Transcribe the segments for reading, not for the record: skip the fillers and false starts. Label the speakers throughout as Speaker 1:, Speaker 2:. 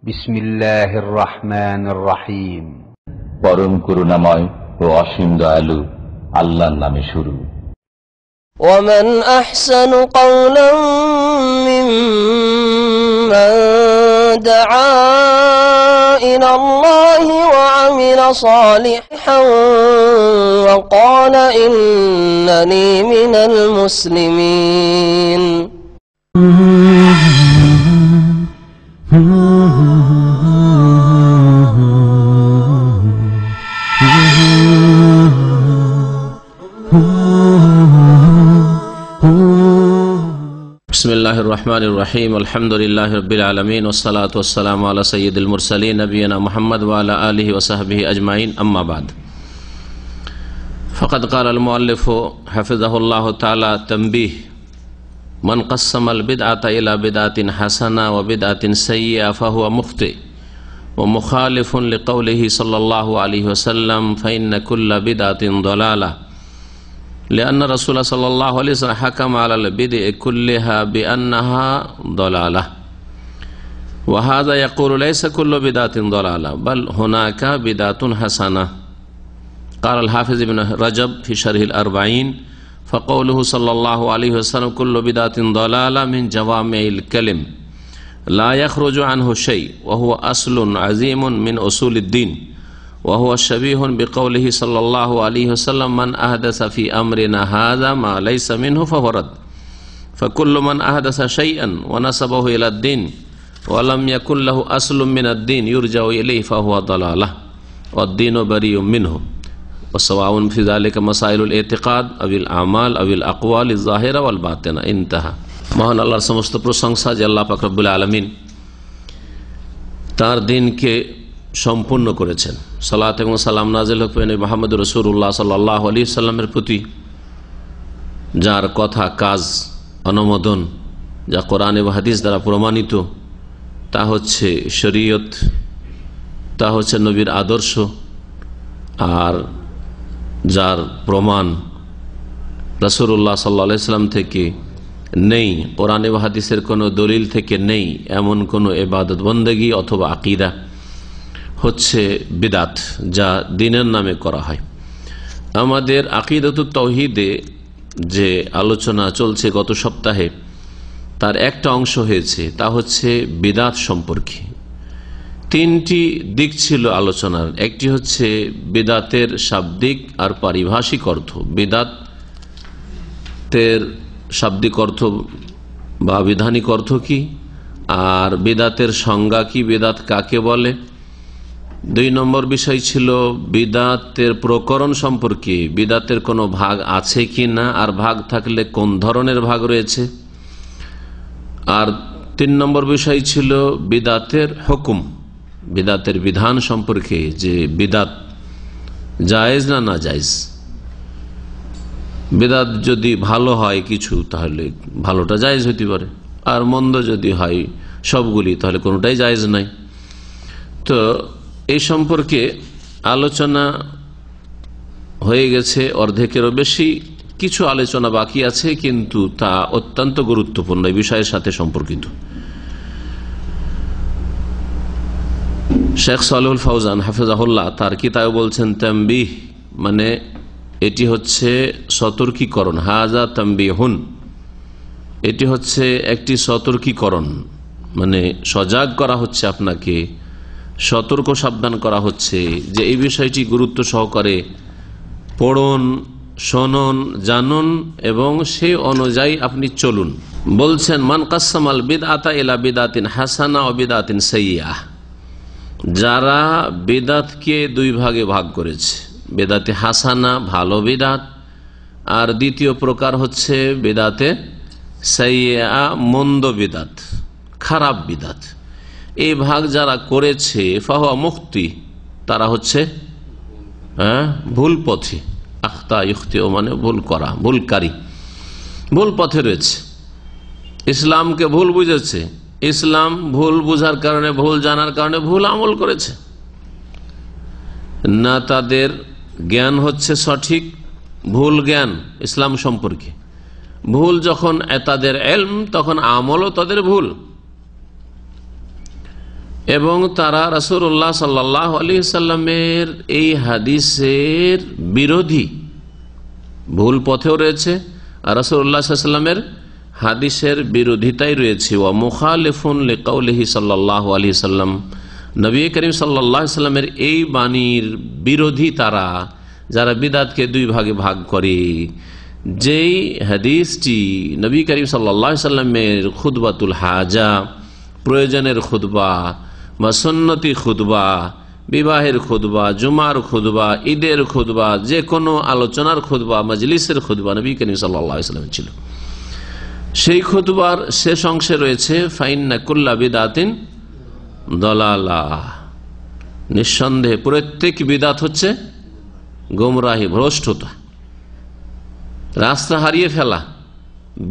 Speaker 1: বিসমিল্লাহির রহমানির রহিম।
Speaker 2: পরম করুণাময় ও অসীম দয়ালু আল্লাহর নামে শুরু।
Speaker 3: ومن أحسن قولا ممن دعا إلى الله وعمل صالحا وقال إنني من المسلمين.
Speaker 4: বিসমিল্লাহির রহমানির রহিম। আলহামদুলিল্লাহি রাব্বিল আলামিন ওয়াসসালাতু ওয়াসসালামু আলা সাইয়্যিদিল মুরসালিন নবিয়িনা মুহাম্মদ ওয়া আলা আলিহি ওয়া সাহবিহি আজমাইন, আম্মা বাদ। ফাকাদ ক্বালা আল মুআল্লিফু হাফিজাহুল্লাহু তাআলা তানবীহ মান কাসসামাল বিদআতা ইলা বিদআতিন হাসানা ওয়া বিদআতিন সাইয়্যা ফাহুয়া মুখতি ওয়া মুখালিফুন লিকাউলিহি সাল্লাল্লাহু আলাইহি ওয়াসাল্লাম ফাইন্না কুল্লা বিদআতিন দালালাহ لأن رسول صلى الله عليه وسلم حكم على البدع كلها بأنها ضلالة، وهذا يقول ليس كل بدعة ضلالة بل هناك بدعة حسنة. قال الحافظ ابن رجب في شرح الأربعين فقوله صلى الله عليه وسلم كل بدعة ضلالة من جوامع الكلم لا يخرج عنه شيء وهو أصل عظيم من أصول الدين، وهو شبيه بقوله صلى الله عليه وسلم من أحدث في أمرنا هذا ما ليس منه فهو رد، فكل من أحدث شيئا ونسبه إلى الدين ولم يكن له أصل من الدين يرجع إليه فهو ضلالة والدين بريء منه، وسواء في ذلك مسائل الاعتقاد أو الأعمال أو الأقوال الظاهرة والباطنة. انتهى. মহান আল্লাহর সমস্ত প্রশংসা যে আল্লাহ পাক রব্বুল আলামিন তার দিনকে সম্পূর্ণ করেছেন। সালাত এবং সালাম নাজিল হোক মুহাম্মদ রাসূলুল্লাহ সাল্লাল্লাহু আলাইহি ওয়াসাল্লামের প্রতি, যার কথা, কাজ, অনুমোদন যা কোরআন এবং হাদিস দ্বারা প্রমাণিত, তা হচ্ছে শরীয়ত, তা হচ্ছে নবীর আদর্শ, আর যার প্রমাণ রাসূলুল্লাহ সাল্লাল্লাহু আলাইহি ওয়াসাল্লাম থেকে নেই, কোরআন এবং হাদিসের কোনো দলিল থেকে নেই, এমন কোনো ইবাদত বন্দেগী অথবা আকীদা হচ্ছে বিদাত, যা দ্বীনের নামে করা হয়। আমাদের আকীদাতুত তাওহীদে যে আলোচনা চলছে গত সপ্তাহে, তার একটা অংশ হয়েছে, তা হচ্ছে বিদাত সম্পর্কে। তিনটি দিক ছিল আলোচনার। একটি হচ্ছে বিদাতের শাব্দিক আর পারিভাষিক অর্থ, বিদাতের শাব্দিক অর্থ বা বিধানিক অর্থ কি, আর বিদাতের সংজ্ঞা কি, বিদাত কাকে বলে। 2 নম্বর বিষয় ছিল বিদাতের প্রকরণ সম্পর্কে, বিদাতের কোনো ভাগ আছে কি না, আর ভাগ থাকলে কোন ধরনের ভাগ রয়েছে। আর 3 নম্বর বিষয় ছিল বিদাতের হুকুম, বিদাতের বিধান সম্পর্কে, যে বিদাত জায়েজ না না জায়েজ। বিদাত যদি ভালো হয় কিছু, তাহলে ভালোটা জায়েজ হতে পারে, আর মন্দ যদি হয় সবগুলি, তাহলে কোনোটাই জায়েজ নাই। তো এই সম্পর্কে আলোচনা হয়ে গেছে অর্ধেকেরও বেশি। কিছু আলোচনা বাকি আছে, কিন্তু তা অত্যন্ত গুরুত্বপূর্ণ, এই বিষয়ের সাথে সম্পর্কিত। শেখ সালেহুল ফাউজান হাফিজাহুল্লাহ তার কিতাবে বলছেন তানবীহ মানে এটি হচ্ছে সতর্কীকরণ, হাজা তানবীহুন, এটি হচ্ছে একটি সতর্কীকরণ, মানে সজাগ করা হচ্ছে, আপনাকে সতর্ক সাবধান করা হচ্ছে যে এই বিষয়টি গুরুত্ব সহকারে পড়ুন, শুনুন, জানুন এবং সে অনুযায়ী আপনি চলুন। বলছেন মান কাসসামাল বিদআতা ইলা বিদআতিন হাসানা ওয়া বিদআতিন সাইয়্যাহ, যারা বিদআতকে 2 ভাগে ভাগ করেছে, বিদআতে হাসানা ভালো বিদআত, আর দ্বিতীয় প্রকার হচ্ছে বিদআতে সাইয়্যা মন্দ বিদআত, খারাপ বিদআত। এই ভাগ যারা করেছে ফাহুয়া মুখতি, তারা হচ্ছে ভুল পথে, আখতা ইখতিউ মানে ভুল করা, ভুলকারী, ভুল পথে রয়েছে। ইসলামকে ভুল বুঝেছে, ইসলাম ভুল বুঝার কারণে, ভুল জানার কারণে ভুল আমল করেছে, না তাদের জ্ঞান হচ্ছে সঠিক, ভুল জ্ঞান ইসলাম সম্পর্কে। ভুল যখন তাদের ইলম, তখন আমলও তাদের ভুল। এবং তারা রাসূলুল্লাহ সাল্লাল্লাহু আলাইহি সাল্লামের এই হাদিসের বিরোধী, ভুল পথেও রয়েছে আর রাসূলুল্লাহ সাল্লাল্লাহু আলাইহি সাল্লামের হাদিসের বিরোধিতাই রয়েছে। ওয়া মুখালিফুন লিকাউলিহি সাল্লাল্লাহু আলাইহি সাল্লাম, নবী করিম সাল্লাল্লাহু আলাইহি সাল্লামের এই বাণীর বিরোধী তারা, যারা বিদআতকে দুই ভাগে ভাগ করে। যেই হাদিসটি নবী করিম সাল্লাল্লাহু আলাইহি সাল্লামের খুতবাতুল হাজা, প্রয়োজনের খুতবা বা সুন্নতি খুতবা, বিবাহের খুতবা, জুমার খুতবা, ঈদের খুতবা, যে কোনো আলোচনার খুতবা, মজলিসের খুতবা নবী করিম সাল্লাল্লাহু আলাইহি সাল্লামের ছিল। সেই খুতবার শেষ অংশে রয়েছে ফাইন্না কুল্লা বিদআতিন দালালাহ, নিঃসন্দেহে প্রত্যেক বিদআত হচ্ছে গোমরাহি, ভ্রষ্টতা, রাস্তা হারিয়ে ফেলা,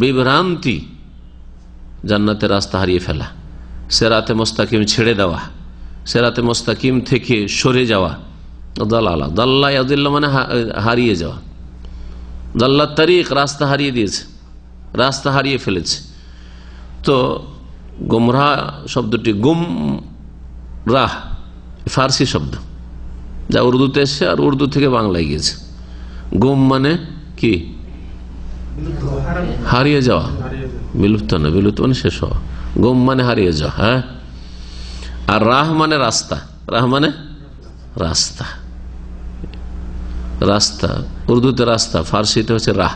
Speaker 4: বিভ্রান্তি, জান্নাতের রাস্তা হারিয়ে ফেলা, সেরাতে মুস্তাকিম ছেড়ে দেওয়া, সেরাতে মুস্তাকিম থেকে সরে যাওয়া। দালালা, দাল্লা ইয়াদিল্লা মানে হারিয়ে যাওয়া, দাল্লা তারিক, রাস্তা হারিয়ে দিয়েছে, রাস্তা হারিয়ে ফেলেছে। তো গুমরাহ শব্দটি গুমরাহ ফার্সি শব্দ, যা উর্দুতে এসছে আর উর্দু থেকে বাংলায় গিয়েছে। গুম মানে কি? হারিয়ে যাওয়া, বিলুপ্ত না, বিলুপ্ত মানে শেষ হওয়া। গুম মানে হারিয়ে যাওয়া, হ্যাঁ। আর রাহ মানে রাস্তা, রাহ মানে রাস্তা, রাস্তা উর্দুতে রাস্তা, ফার্সিতে হচ্ছে রাহ।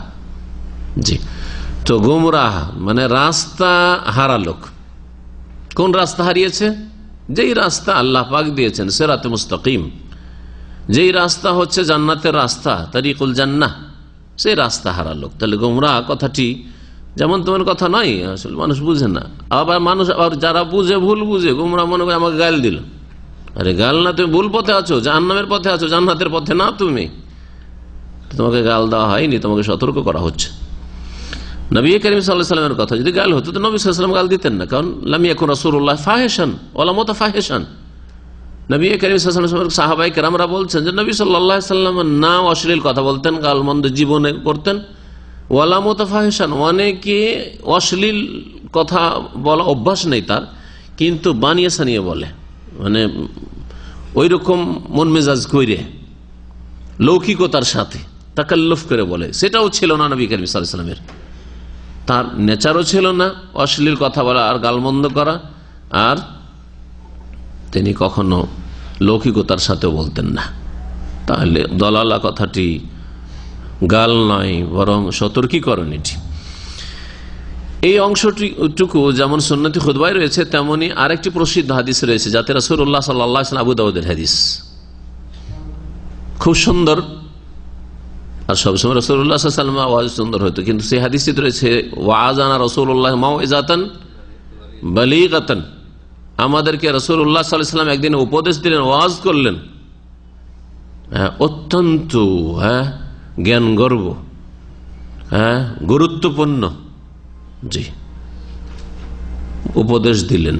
Speaker 4: জি, তো গুমরাহ মানে রাস্তা হারা লোক। কোন রাস্তা হারিয়েছে? যেই রাস্তা আল্লাহ পাক দিয়েছেন সিরাতে মুস্তাকিম, যেই রাস্তা হচ্ছে জান্নাতের রাস্তা, তারিকুল জান্নাহ, সেই রাস্তা হারা লোক। তাহলে গুমরাহ কথাটি যেমন তোমার কথা নয়, আসলে মানুষ বুঝে না। আবার মানুষ, আবার যারা বুঝে ভুল বুঝে, গুমরাহ মনে করে আমাকে গাল দিল। আরে গাল না, তুমি ভুল পথে আছো, জাহান্নামের পথে আছো, জান্নাতের পথে না। তুমি, তোমাকে গাল দেওয়া হয়নি, তোমাকে সতর্ক করা হচ্ছে। নবী করিম সাল্লাল্লাহু আলাইহি ওয়াসাল্লামের কথা যদি গাল হতো তো নবী সাল্লাল্লাহু আলাইহি ওয়াসাল্লাম গাল দিতেন না, কারণ লাম ইয়াকুন রাসূলুল্লাহ ফাহিশান ওয়ালা মুতাফাহিশান। নবী করিম সাল্লাল্লাহু আলাইহি ওয়াসাল্লাম সাহাবায়ে কেরামরা বলছেন যে নবী সাল্লাল্লাহু আলাইহি ওয়াসাল্লাম না অশ্লীল কথা বলতেন, গালমন্দ জীবনে করতেন, ওয়ালা মুতাফাহিশান, অনেকে অশ্লীল কথা বলা অভ্যাস নেই তার, কিন্তু বানিয়ে সানিয়ে বলে, মানে ওই রকম মন মেজাজ কইরে লৌকিকতার সাথে তাকাল্লুফ করে বলে, সেটাও ছিল না নবী করিম সাল্লাল্লাহু আলাইহি ওয়াসাল্লামের। তার নেচারও ছিল না অশ্লীল কথা বলা আর গালমন্দ করা, আর তিনি কখনো লৌকিকতার সাথেও বলতেন না। তাহলে দলালা কথাটি গাল নয়, বরং সতর্কীকরণ। এটি, এই অংশটুকু যেমন সুন্নতি খুতবায় রয়েছে, তেমনি আরেকটি প্রসিদ্ধ হাদিস রয়েছে যাতে রাসূলুল্লাহ সাল্লাল্লাহু আলাইহি ওয়াসাল্লাম, আবু দাউদের হাদিস, খুব সুন্দর। আর সবসময় রাসূলুল্লাহ সাল্লাল্লাহু আলাইহি ওয়াসাল্লাম আওয়াজ সুন্দর হতো, কিন্তু সেই হাদিসটি রয়েছে ওয়াআযানা রাসূলুল্লাহ মাউইযাতান বালীগাতান, আমাদেরকে রাসূলুল্লাহ সাল্লাল্লাহু আলাইহি ওয়াসাল্লাম একদিন উপদেশ দিলেন, ওয়াজ করলেন, অত্যন্ত জ্ঞান গর্ব, গুরুত্বপূর্ণ, জি, উপদেশ দিলেন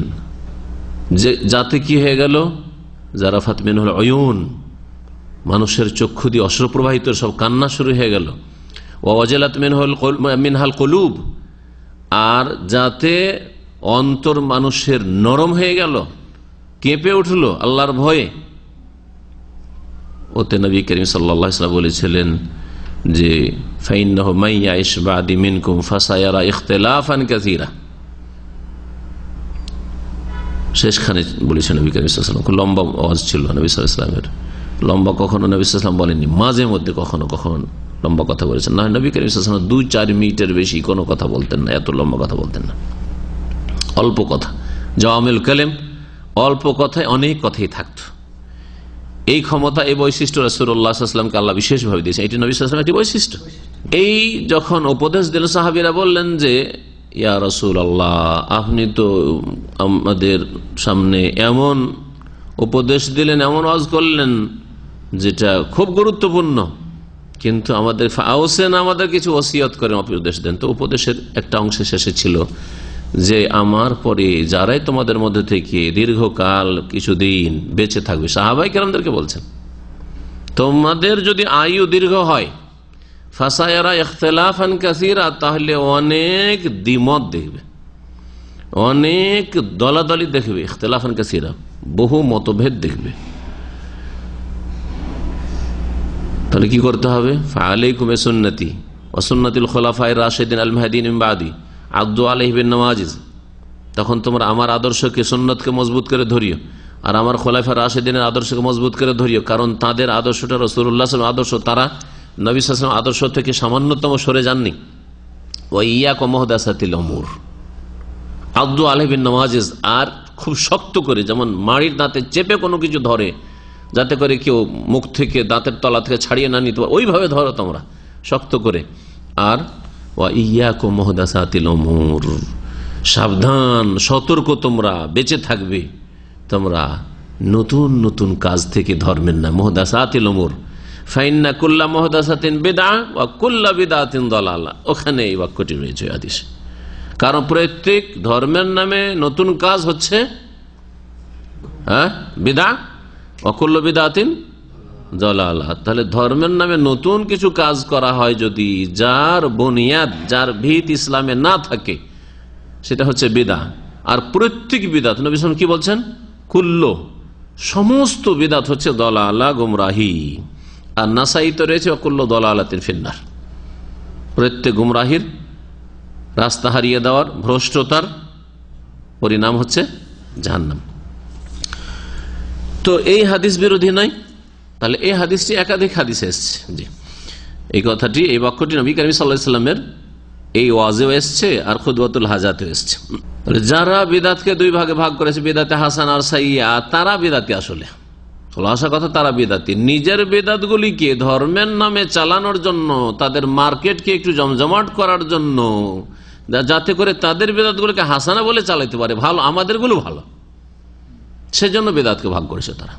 Speaker 4: যে যাতে কি হয়ে গেল, জারাফাত মিনহুল উয়ুন, মানুষের চক্ষু দিয়ে অশ্রু প্রবাহিত, সব কান্না শুরু হয়ে গেল। ওয়াজালাত মিনহাল কুলুব, আর যাতে অন্তর মানুষের নরম হয়ে গেল, কেঁপে উঠল আল্লাহর ভয়ে। ওতে নবী করিম সাল্লাল্লাহু আলাইহি ওয়াসাল্লাম বলেছিলেন যে ফাইন্নাহু মাইয়াইশ বাদি মিনকুম ফাসায়ারা ইখতিলাফান কাসীরা। শেষখানে বলেছেন নবী করিম সাল্লাল্লাহু আলাইহি ওয়াসাল্লাম, খুব লম্বা আওয়াজ ছিল নবী সাল্লাল্লাহু আলাইহি ওয়াসাল্লামের। লম্বা কখনো নবী সাল্লাল্লাহু আলাইহি ওয়াসাল্লাম বলেননি, মাঝে মধ্যে কখনো কখনো লম্বা কথা বলেছেন। না, নবী করিম সাল্লাল্লাহু আলাইহি ওয়াসাল্লাম 2-4 মিনিটের বেশি কোনো কথা বলতেন না, এত লম্বা কথা বলতেন না। অল্প কথা, জাওয়ামিল কালিম, অল্প কথায় অনেক কথাই থাকতো। এই ক্ষমতা, এই বৈশিষ্ট্য রাসূলুল্লাহ সাল্লাল্লাহু আলাইহি ওয়াসাল্লামকে আল্লাহ বিশেষভাবে দিয়েছে। এটি নবী সাল্লাল্লাহু আলাইহি ওয়াসাল্লামের একটি বৈশিষ্ট্য। এই যখন উপদেশ দিলেন, সাহাবীরা বললেন যে ইয়া রাসূলুল্লাহ, আপনি তো আমাদের সামনে এমন উপদেশ দিলেন, এমন ওয়াজ করলেন যেটা খুব গুরুত্বপূর্ণ, কিন্তু আমাদের ফাউসেন, আমাদের কিছু ওসিয়ত করেন, উপদেশ দেন। তো উপদেশের একটা অংশ শেষে ছিল যে আমার পরে যারাই তোমাদের মধ্যে থেকে দীর্ঘকাল কিছুদিন বেঁচে থাকবে, সাহাবায়ে কেরামদেরকে বলছেন, তোমাদের যদি আয়ু দীর্ঘ হয়, ফাসায়ারা ইখতিলাফান কাসীরা, তাহলে অনেক দ্বিমত দেখবে, অনেক দলাদলি দেখবে, ইখতিলাফান কাসীরা, বহু মতভেদ দেখবে। তাহলে কি করতে হবে? ফাআলাইকুম বিসুন্নতি ওয়া সুন্নাতিল খুলাফায়ে রাশিদিন আল মাহদিয়িন মিন বাদি আদু আলাইহি বিন নওয়াজিজ। তখন তোমরা আমার আদর্শকে, সুন্নতকে মজবুত করে ধরিও, আর আমার খোলাফা রাশিদিনের আদর্শকে মজবুত করে ধরিও। কারণ তাদের আদর্শটা রাসূলুল্লাহ সাল্লাল্লাহু আলাইহি ওয়াসাল্লাম আদর্শ, তারা নবী সাল্লাল্লাহু আলাইহি ওয়াসাল্লাম আদর্শ থেকে সামান্যতম সরে যাননি। ওয়া ইয়াকুম মুহদাসাতিল উমুর আদু আলাইহি বিন নওয়াজিজ, আর খুব শক্ত করে, যেমন মাড়ির দাঁতে চেপে কোনো কিছু ধরে, যাতে করে কেউ মুখ থেকে, দাঁতের তলা থেকে ছাড়িয়ে না নিতে পারে, ওইভাবে ধরো তোমরা শক্ত করে। আর ওয়া ইয়াকুম মুহদাসাতিল উমুর, সাবধান, সতর্ক, তোমরা বেঁচে থাকবে তোমরা নতুন নতুন কাজ থেকে, ধর্মের না। মুহদাসাতিল উমুর ফাইন্না কুল্লা মুহদাসাতিন বিদআহ ওয়া কুল্লা বিদআতিন দালালা, ওখানে এই বাক্যটি রয়েছে হাদিসে। কারণ প্রত্যেক ধর্মের নামে নতুন কাজ হচ্ছে বিদআহ ওয়া কুল্লু বিদআতিন দালালা। তাহলে ধর্মের নামে নতুন কিছু কাজ করা হয় যদি, যার বুনিয়াদ, যার ভিত ইসলামে না থাকে, সেটা হচ্ছে বিদআহ। আর প্রত্যেক বিদআত, নবী সাল্লাল্লাহু আলাইহি ওয়াসাল্লাম কি বলছেন? কুল্লু, সমস্ত বিদআত হচ্ছে দালালা, গুমরাহি। আর নাসাইতে রয়েছে ওয়া কুল্লু দালালাতিন ফিন্নার, প্রত্যেক গুমরাহির, রাস্তা হারিয়ে দেওয়ার, ভ্রষ্টতার পরিণাম হচ্ছে জাহান্নাম। তো এই হাদিস বিরোধী নয়। তাহলে এই হাদিসটি একাধিক হাদিসে এসছে। জি, এই কথাটি, এই বাক্যটি নবী কারীম সাল্লাল্লাহু আলাইহি ওয়াসাল্লামের এই ওয়াজেও এসছে, আর খুতবাতুল হাজাতেও এসছে। যারা বিদাতকে দুই ভাগে ভাগ করেছে, বিদাতে হাসান আর সাইয়্যা, তারা বিদাতি, আসলে খোলাসা কথা, তারা বিদাতি। নিজের বিদাতগুলিকে ধর্মের নামে চালানোর জন্য, তাদের মার্কেটকে একটু জমজমাট করার জন্য, যাতে করে তাদের বিদাতগুলোকে হাসানা বলে চালাইতে পারে, ভালো, আমাদেরগুলো ভালো, সেজন্য বিদাতকে ভাগ করেছে তারা।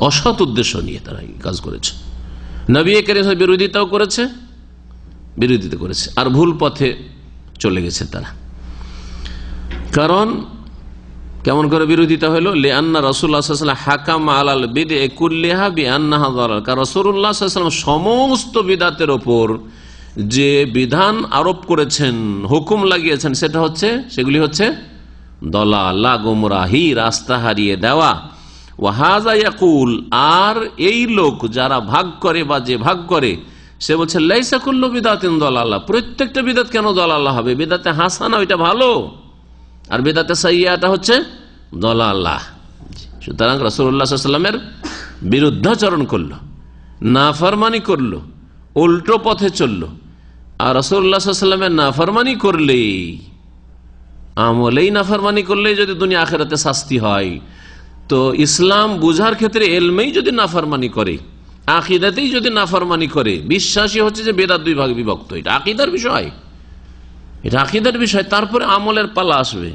Speaker 4: অসৎ উদ্দেশ্য নিয়ে তারা এই কাজ করেছে। নবী কারীম বিরোধিতাও করেছে, বিরোধিতা করেছে, আর ভুল পথে চলে গেছে তারা। কারণ কেমন করে বিরোধিতা হলো? লিআন্না রাসূলুল্লাহ সাল্লাল্লাহু আলাইহি ওয়াসাল্লাম হাকাম আলাল বিদআ কুল্লিহা বিআন্নাহা যালাল। কারণ রাসূলুল্লাহ সাল্লাল্লাহু আলাইহি ওয়াসাল্লাম সমস্ত বিদআতের উপর যে বিধান আরোপ করেছেন, হুকুম লাগিয়েছেন, সেটা হচ্ছে, সেগুলি হচ্ছে দলালা, গুমরাহি, রাস্তা হারিয়ে দেওয়া। ওয়া হাযা ইয়াকুল, আর এই লোক যারা ভাগ করে বা যে ভাগ করে, সে বলছে লাইসা কুল্লু বিদআতিন দালালা, প্রত্যেকটা বিদআত কেন দালালা হবে? বিদআতে হাসানা ওইটা ভালো, আর বিদআতে সাইয়্যাটা হচ্ছে দালালা। সুতরাং রাসূলুল্লাহ সাল্লাল্লাহু আলাইহি ওয়াসাল্লামের বিরুদ্ধাচরণ করলো, নাফরমানি করলো, উল্টো পথে চললো। আর রাসূলুল্লাহ সাল্লাল্লাহু আলাইহি ওয়াসাল্লামের নাফরমানি করলেই, আমলেই নাফরমানি করলেই যদি দুনিয়া আখিরাতে শাস্তি হয়, তো ইসলাম বুঝার ক্ষেত্রে এলমেই যদি নাফরমানি করে, আকীদাতেই যদি নাফরমানি করে, বিশ্বাসী হচ্ছে যে বেদাত দুই ভাগে বিভক্ত, এটা আকীদার বিষয়, এটা আকীদার বিষয়, তারপরে আমলের পালা আসবে।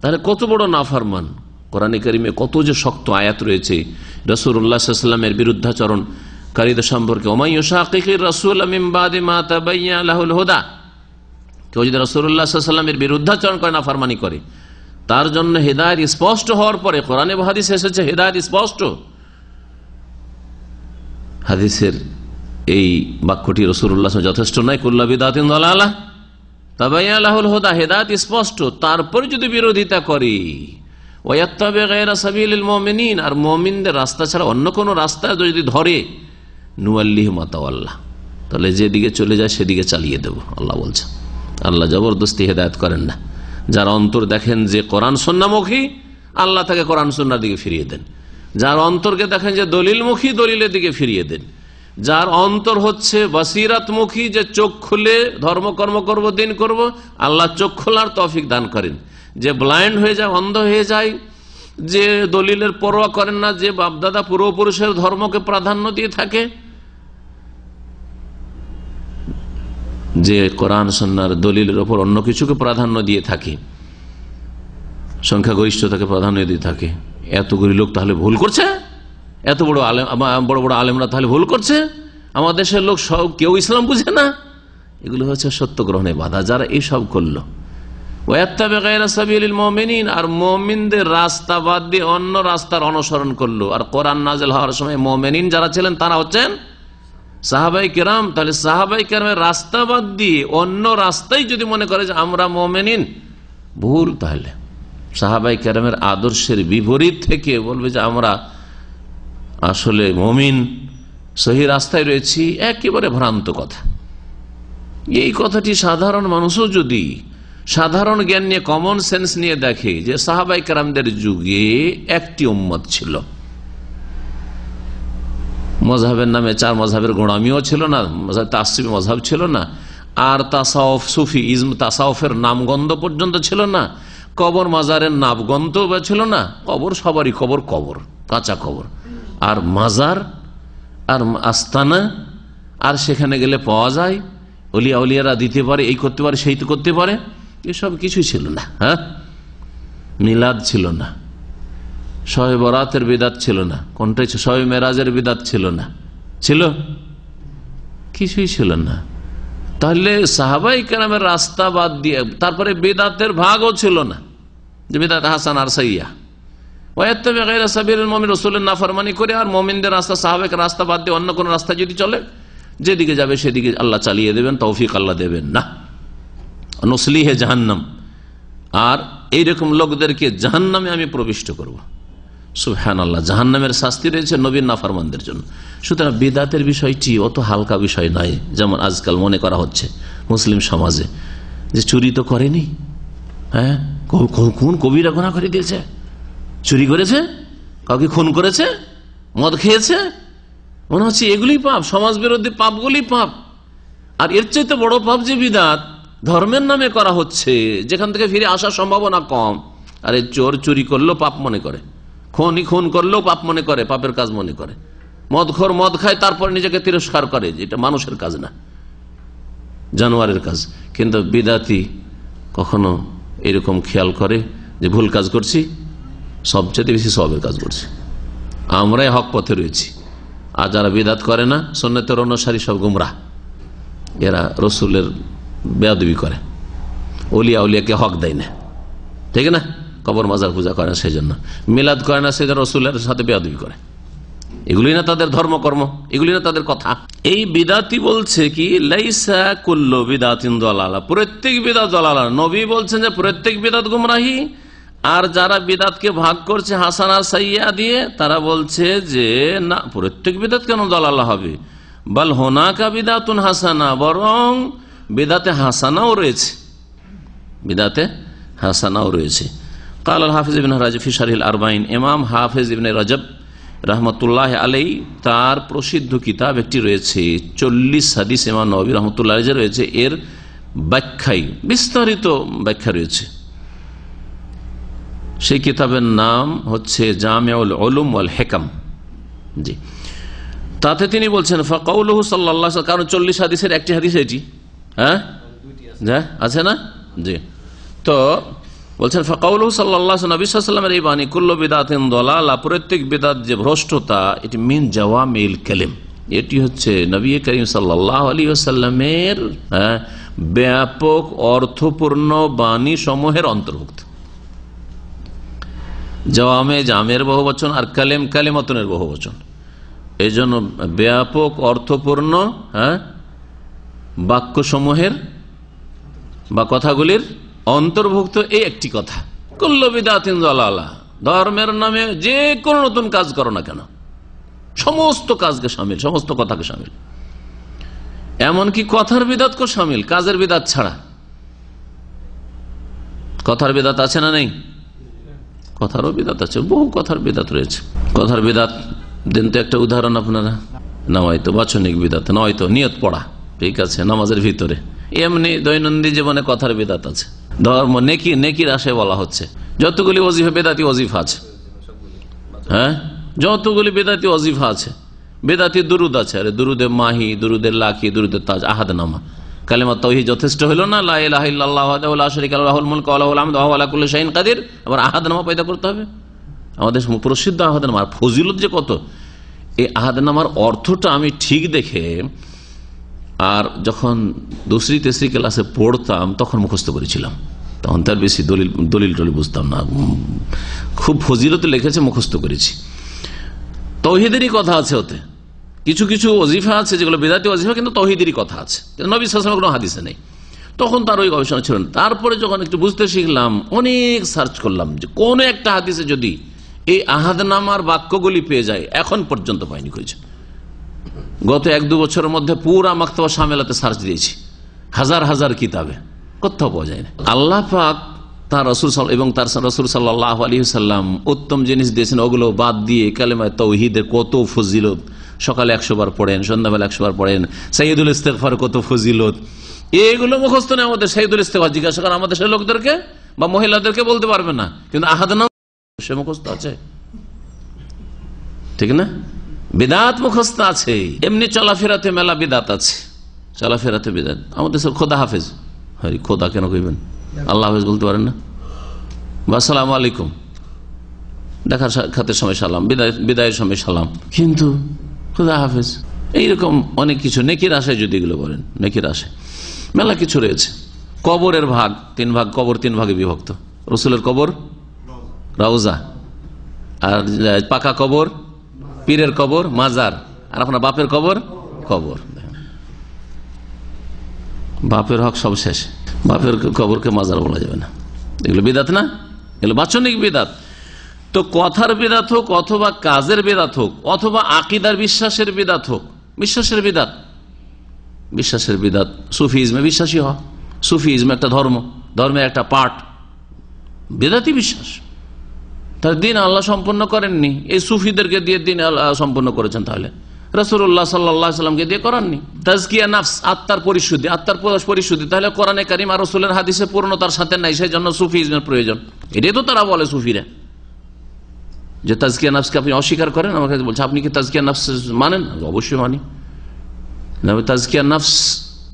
Speaker 4: তাহলে কত বড় নাফরমান! কোরআনে কারিমে কত যে শক্ত আয়াত রয়েছে রাসূলুল্লাহ সাল্লাল্লাহু আলাইহি ওয়াসাল্লামের বিরুদ্ধাচরণকারীদের সম্পর্কে। ওয়া মান ইউশাকিকির রাসূল মিন বাদি মা তাবায়্যানা লাহুল হুদা, কেউ যদি রাসূলুল্লাহ সাল্লাল্লাহু আলাইহি ওয়াসাল্লামের বিরুদ্ধাচরণ করে, নাফরমানি করে, তার জন্য হেদায়েত স্পষ্ট হওয়ার পরে, কোরআনে হাদিসে এসেছে হেদায়েত স্পষ্ট। হাদিসের এই বাক্যটি রাসূলুল্লাহ যথেষ্ট নয়? কুল্লু বিদআতিন দালালা তাবায়্যানা লাহুল হুদা, হেদায়েত স্পষ্ট, তারপরে যদি বিরোধিতা করে, ওয়া ইয়াত্তাবি গায়রা সাবিলিল মুমিনিন, আর মুমিনদের রাস্তা ছাড়া অন্য কোন রাস্তা যদি ধরে, নুওয়াল্লিহি মা তাওয়াল্লা, তাহলে যেদিকে চলে যায় সেদিকে চালিয়ে দেব, আল্লাহ বলছেন। আল্লাহ জবরদস্তি হেদায়েত করেন না। যার অন্তর দেখেন যে কোরআন সুন্নাহমুখী, আল্লাহ তাকে কোরআন সুন্নাহর দিকে ফিরিয়ে দেন। যার অন্তরকে দেখেন যে দলিলমুখী, দলিলের দিকে ফিরিয়ে দেন। যার অন্তর হচ্ছে বসিরাতমুখী, যে চোখ খুলে ধর্মকর্ম করব, দিন করব, আল্লাহ চোখ খোলার তৌফিক দান করেন। যে ব্লাইন্ড হয়ে যায়, অন্ধ হয়ে যায়, যে দলিলের পরোয়া করেন না, যে বাপদাদা পূর্বপুরুষের ধর্মকে প্রাধান্য দিয়ে থাকে, যে কোরআন সুন্নাহর দলিলের উপর অন্য কিছুকে প্রাধান্য দিয়ে থাকে, সংখ্যাগরিষ্ঠতাকে প্রাধান্য দিয়ে থাকে, এতগুলি লোক তাহলে ভুল করছে? এত বড় আলেম, বড় বড় আলেমরা তাহলে ভুল করছে? আমাদের দেশের লোক সব কেউ ইসলাম বুঝে না? এগুলো হচ্ছে সত্য গ্রহণে বাধা। যারা এইসব করলো, ওয়াত্তাবি গায়রা সাবিলিল মুমিনিন, আর মুমিনদের রাস্তা বাদ দিয়ে অন্য রাস্তার অনুসরণ করলো। আর কোরআন নাযিল হওয়ার সময় মুমিনিন যারা ছিলেন তারা হচ্ছেন সাহাবায়ে কেরাম। তাহলে সাহাবায়ে কেরামের রাস্তা বাদ দিয়ে অন্য রাস্তায় যদি মনে করে যে আমরা মুমিনিন, ভুল। তাহলে সাহাবায়ে কেরামের আদর্শের বিপরীত থেকে বলবে যে আমরা আসলে মুমিন, সহি রাস্তায় রয়েছি, একেবারে ভ্রান্ত কথা। এই কথাটি সাধারণ মানুষও যদি সাধারণ জ্ঞান নিয়ে, কমন সেন্স নিয়ে দেখে যে সাহাবায়ে কেরামদের যুগে একটি উম্মত ছিল, মজহাবের নামে 4 মজহাবের গোড়ামিও ছিল না, তাসসিফি মজহাব ছিল না, আর তাসাউফ, সুফি ইজম, তাসাউফের নামগন্ধ পর্যন্ত ছিল না, কবর মাজারের নামগন্ধ ছিল না। কবর সবারই কবর, কবর কাঁচা কবর, আর মাজার আর আস্তানা, আর সেখানে গেলে পাওয়া যায়, অলিয়া উলিয়ারা দিতে পারে, এই করতে পারে, সেই তো করতে পারে, এসব কিছুই ছিল না। হ্যাঁ, মিলাদ ছিল না, শবে বরাতের বিদাত ছিল না, কোনটাই শবে মেরাজের বিদাত ছিল না, ছিল কিছুই ছিল না। তাহলে সাহাবায়ে কেরামের রাস্তা বাদ দিয়ে তারপরে বিদাতের ভাগও ছিল না, যে বিদাত হাসান আর সাইয়্যা, ওয়ায়াত্তাবি গায়রা সাবিলিল মুমিন, রাসূলের নাফরমানি করে আর মুমিনদের রাস্তা, সাহাবায়ে রাস্তা বাদ দিয়ে অন্য কোন রাস্তা যদি চলে, যেদিকে যাবে সেদিকে আল্লাহ চালিয়ে দেবেন, তৌফিক আল্লাহ দেবেন না। নুসলিহে জাহান্নাম, আর এইরকম লোকদেরকে জাহান্নামে আমি প্রবিষ্ট করব। সুবহানাল্লাহ, জাহান্নামের শাস্তি রয়েছে নবীর নাফরমানদের জন্য। সুতরাং বিদাতের বিষয়টি অত হালকা বিষয় নয়, যেমন আজকাল মনে করা হচ্ছে মুসলিম সমাজে, যে চুরি তো করেনি, হ্যাঁ কোন কবিরা গুনাহ করে দিয়েছে, চুরি করেছে, কাউকে খুন করেছে, মদ খেয়েছে, মনে হচ্ছে এগুলি পাপ, সমাজ বিরোধী পাপগুলি পাপ। আর এর চাইতে বড় পাপ যে বিদাত ধর্মের নামে করা হচ্ছে, যেখান থেকে ফিরে আসার সম্ভাবনা কম। আর এই চোর চুরি করলেও পাপ মনে করে, খুন করলেও পাপ মনে করে, পাপের কাজ মনে করে, মদখোর মদ খায় তারপর নিজেকে তিরস্কার করে, যেটা মানুষের কাজ না, জানোয়ারের কাজ। কিন্তু বিদাতি কখনো এরকম খেয়াল করে যে ভুল কাজ করছি, সবচেয়ে বেশি সওয়াবের কাজ করছি, আমরাই হক পথে রয়েছি। আর যারা বিদাত করে না, সুন্নতের অনুসারী, সব গুমরাহ, এরা রসুলের বেয়াদবি করে, ওলিয়া উলিয়াকে হক দেয় না, ঠিক না, কবর মাজার পূজা করে না, সেই জন্য মিলাদ করে না, সেই জন্য রসুলের সাথে বেয়াদবি করে। এগুলি না তাদের ধর্মকর্ম, এগুলি না তাদের কথা। এই বিদাতি বলছে কি, লাইসা কুল্লু বিদাতিন দালালা, প্রত্যেক বিদাত দালালা। নবী বলছেন যে প্রত্যেক বিদাত গুমরাহি। আর যারা বিদাতকে ভাগ করছে হাসানা সাইয়্যা দিয়ে, তারা বলছে যে না, প্রত্যেক বিদাত কেন দালালা হবে, বাল হোনাকা বিদাতুন হাসানা, বরং বিদাতে হাসানাও রয়েছে, বিদাতে হাসানাও রয়েছে। কাল আল হাফিজ ইবনে রাজব ফি শারহিল আরবাঈন, ইমাম হাফিজ ইবনে রাজব রহমতুল্লাহ আলাই, তার প্রসিদ্ধ কিতাব একটি রয়েছে 40 হাদিস ইমাম নববী রহমতুল্লাহ আলাইহি রয়েছে, এর ব্যাখ্যায় বিস্তারিত ব্যাখ্যা রয়েছে। সেই কিতাবের নাম হচ্ছে জামিউল উলুম ওয়াল হিকাম। জি, তাতে তিনি বলছেন ফাকাউলুহু সাল্লাল্লাহু আলাইহি, কারণ 40 হাদিসের একটি হাদিস এটি, হ্যাঁ আছে না, জি। তো বলছেন ফাকাউলুহু সাল্লাল্লাহু আলাইহি, নবী সাল্লাল্লাহু আলাইহি ওয়াসাল্লামের এই বাণী, কুল্লু বিদাতিন দালালা, প্রত্যেক বিদাত যে ভ্রষ্টতা, এটি মিন জাওয়ামিল কালিম, এটি হচ্ছে নবী করিম সাল্লাল্লাহু আলাইহি ওয়াসাল্লামের ব্যাপক অর্থপূর্ণ বাণী সমূহের অন্তর্ভুক্ত। জাওয়ামে, জামের বহুবচন, আর কালেম, কালেমাতুনের বহুবচন। এই জন্য ব্যাপক অর্থপূর্ণ বাক্য সমূহের বা কথাগুলির অন্তর্ভুক্ত এই একটি কথা, কুল্লু বিদাতিন দালালা, ধর্মের নামে যে কোনো নতুন কাজ করো না কেন, সমস্ত কাজকে শামিল, সমস্ত কথাকে শামিল, এমনকি কথার বিদাতকে শামিল, কাজের বিদাত ছাড়া। কথার বিদাত আছে না নেই? কথারও বিদাত আছে, বহু কথার বিদাত রয়েছে। কথার বিদাত দিন তো একটা উদাহরণ আপনারা, নয়তো বাচনিক বিদাত, নয়তো নিয়ত পড়া, ঠিক আছে, নামাজের ভিতরে। এমনি দৈনন্দিন জীবনে কথার বিদাত আছে। ধর্ম নেকির আশায় বলা হচ্ছে, যতগুলি ওজিফা বেদাতি ওজিফা আছে, হ্যাঁ, যতগুলি বেদাতি ওজিফা আছে, বেদাতি দুরুদ আছে, আরে দুরুদে মাহি, দুরুদে লাখি, দুরুদে তাজ, আহাদ নামা, কালেমা তাওহীদ যথেষ্ট হইল না, লা ইলাহা ইল্লাল্লাহু ওয়াহদাহু লা শারীকা লাহু লাহুল মুলকু ওয়া লাহুল হামদু ওয়া হুয়া আলা কুল্লি শাইইন কাদির। আবার আহাদ নামা পয়দা করতে হবে। আমাদের প্রসিদ্ধ আহাদ নামার ফজিলত যে কত, এই আহাদ নামার অর্থটা আমি ঠিক দেখে, আর যখন দুসরি তেসরি ক্লাসে পড়তাম তখন মুখস্থ করেছিলাম, তখন তার বেশি দলিল বুঝতাম না, খুব ফজিলত লিখেছে, মুখস্থ করেছি। তাওহীদেরই কথা আছে ওতে, কিছু কিছু ওজিফা আছে যেগুলো বিদাতি ওজিফা, কিন্তু তাওহীদেরই কথা আছে, নবী সাল্লাল্লাহু আলাইহি ওয়াসাল্লাম কোনো হাদিসে নেই। তখন তার ওই গবেষণা ছিল না। তারপরে যখন একটু বুঝতে শিখলাম, অনেক সার্চ করলাম যে কোন একটা হাদিসে যদি এই আহাদনামার বাক্যগুলি পেয়ে যায়, এখন পর্যন্ত পাইনি খুঁজে। গত 1-2 বছরের মধ্যে পুরা মাকতাবা শামেলাতে সার্চ দিয়েছি, হাজার হাজার কিতাবে, কোথাও পাওয়া যায় না। আল্লাহ পাক তার রাসূল এবং তার রাসূল সাল্লাল্লাহু আলাইহি ওয়াসাল্লাম উত্তম জিনিস দিয়েছেন, ওগুলো বাদ দিয়ে কালেমায়ে তাওহীদের কত ফজিলত, সকালে 100 বার পড়েন, সন্ধ্যাবেলা 100 বার পড়েন, সাইয়্যিদুল ইস্তিগফার কত ফজিলত, এগুলো মুখস্থ নেই আমাদের। সাইয়্যিদুল ইস্তিগফার জিজ্ঞাসা করেন আমাদের সেই লোকদেরকে বা মহিলাদেরকে, বলতে পারবে না, কিন্তু আহাদনাম সে মুখস্থ আছে, ঠিক না? বিদাত মুখস্থ আছে। এমনি চলাফেরাতে মেলা বিদাত আছে, চলাফেরাতে বিদাত। আমাদের সব খোদা হাফেজ, হ্যাঁ খোদা কেন কইবেন? আল্লাহ হাফেজ বলতে পারেন না? বা আসসালামু আলাইকুম, দেখার সাক্ষাতের সময় সালাম, বিদায়ের সময় সালাম, কিন্তু খোদা হাফেজ এইরকম অনেক কিছু নেকির আশায় যদি এগুলো বলেন, নেকির আশায় মেলা কিছু রয়েছে। কবরের ভাগ 3 ভাগ, কবর 3 ভাগে বিভক্ত। রসুলের কবর রওজা, আর পাকা কবর পীরের কবর মাজার, আর আপনার বাপের কবর কবর। বাপের হক সব শেষ, বাপের কবরকে মাজার বলা যাবে না। এগুলো বিদাত না, এগুলো বাচনিক বিদাত। তো কথার বিদাত হোক অথবা কাজের বিদাত হোক অথবা আকীদার বিশ্বাসের বিদাত হোক, বিশ্বাসের বিদাত, বিশ্বাসের বিদাত। সুফিজমে বিশ্বাসী হওয়া, সুফিজম একটা ধর্ম, ধর্মের একটা পার্ট, বিদাতি বিশ্বাস। তার দিন আল্লাহ সম্পন্ন করেননি, এই সুফিদেরকে দিয়ে দিন আল্লাহ সম্পন্ন করেছেন। তাহলে রাসূলুল্লাহ সাল্লাল্লাহু আলাইহি ওয়াসাল্লামকে দিয়ে করাননি। তাজকিয়া নাফস, আত্মার পরিশুদ্ধি, আত্মার পরিশুদ্ধি, তাহলে কোরআনে কারীম আর রাসূলের হাদিসে পূর্ণতার সাথে নাই, সেই জন্য সুফিজমের প্রয়োজন। এটাই তো তারা বলে সুফিরা, যে তাজকিয়া নাফসকে আপনি অস্বীকার করেন। আমাকে বলছে আপনি কি তাজকিয়া নাফস মানেন? অবশ্যই মানি। তাজকিয়া নাফস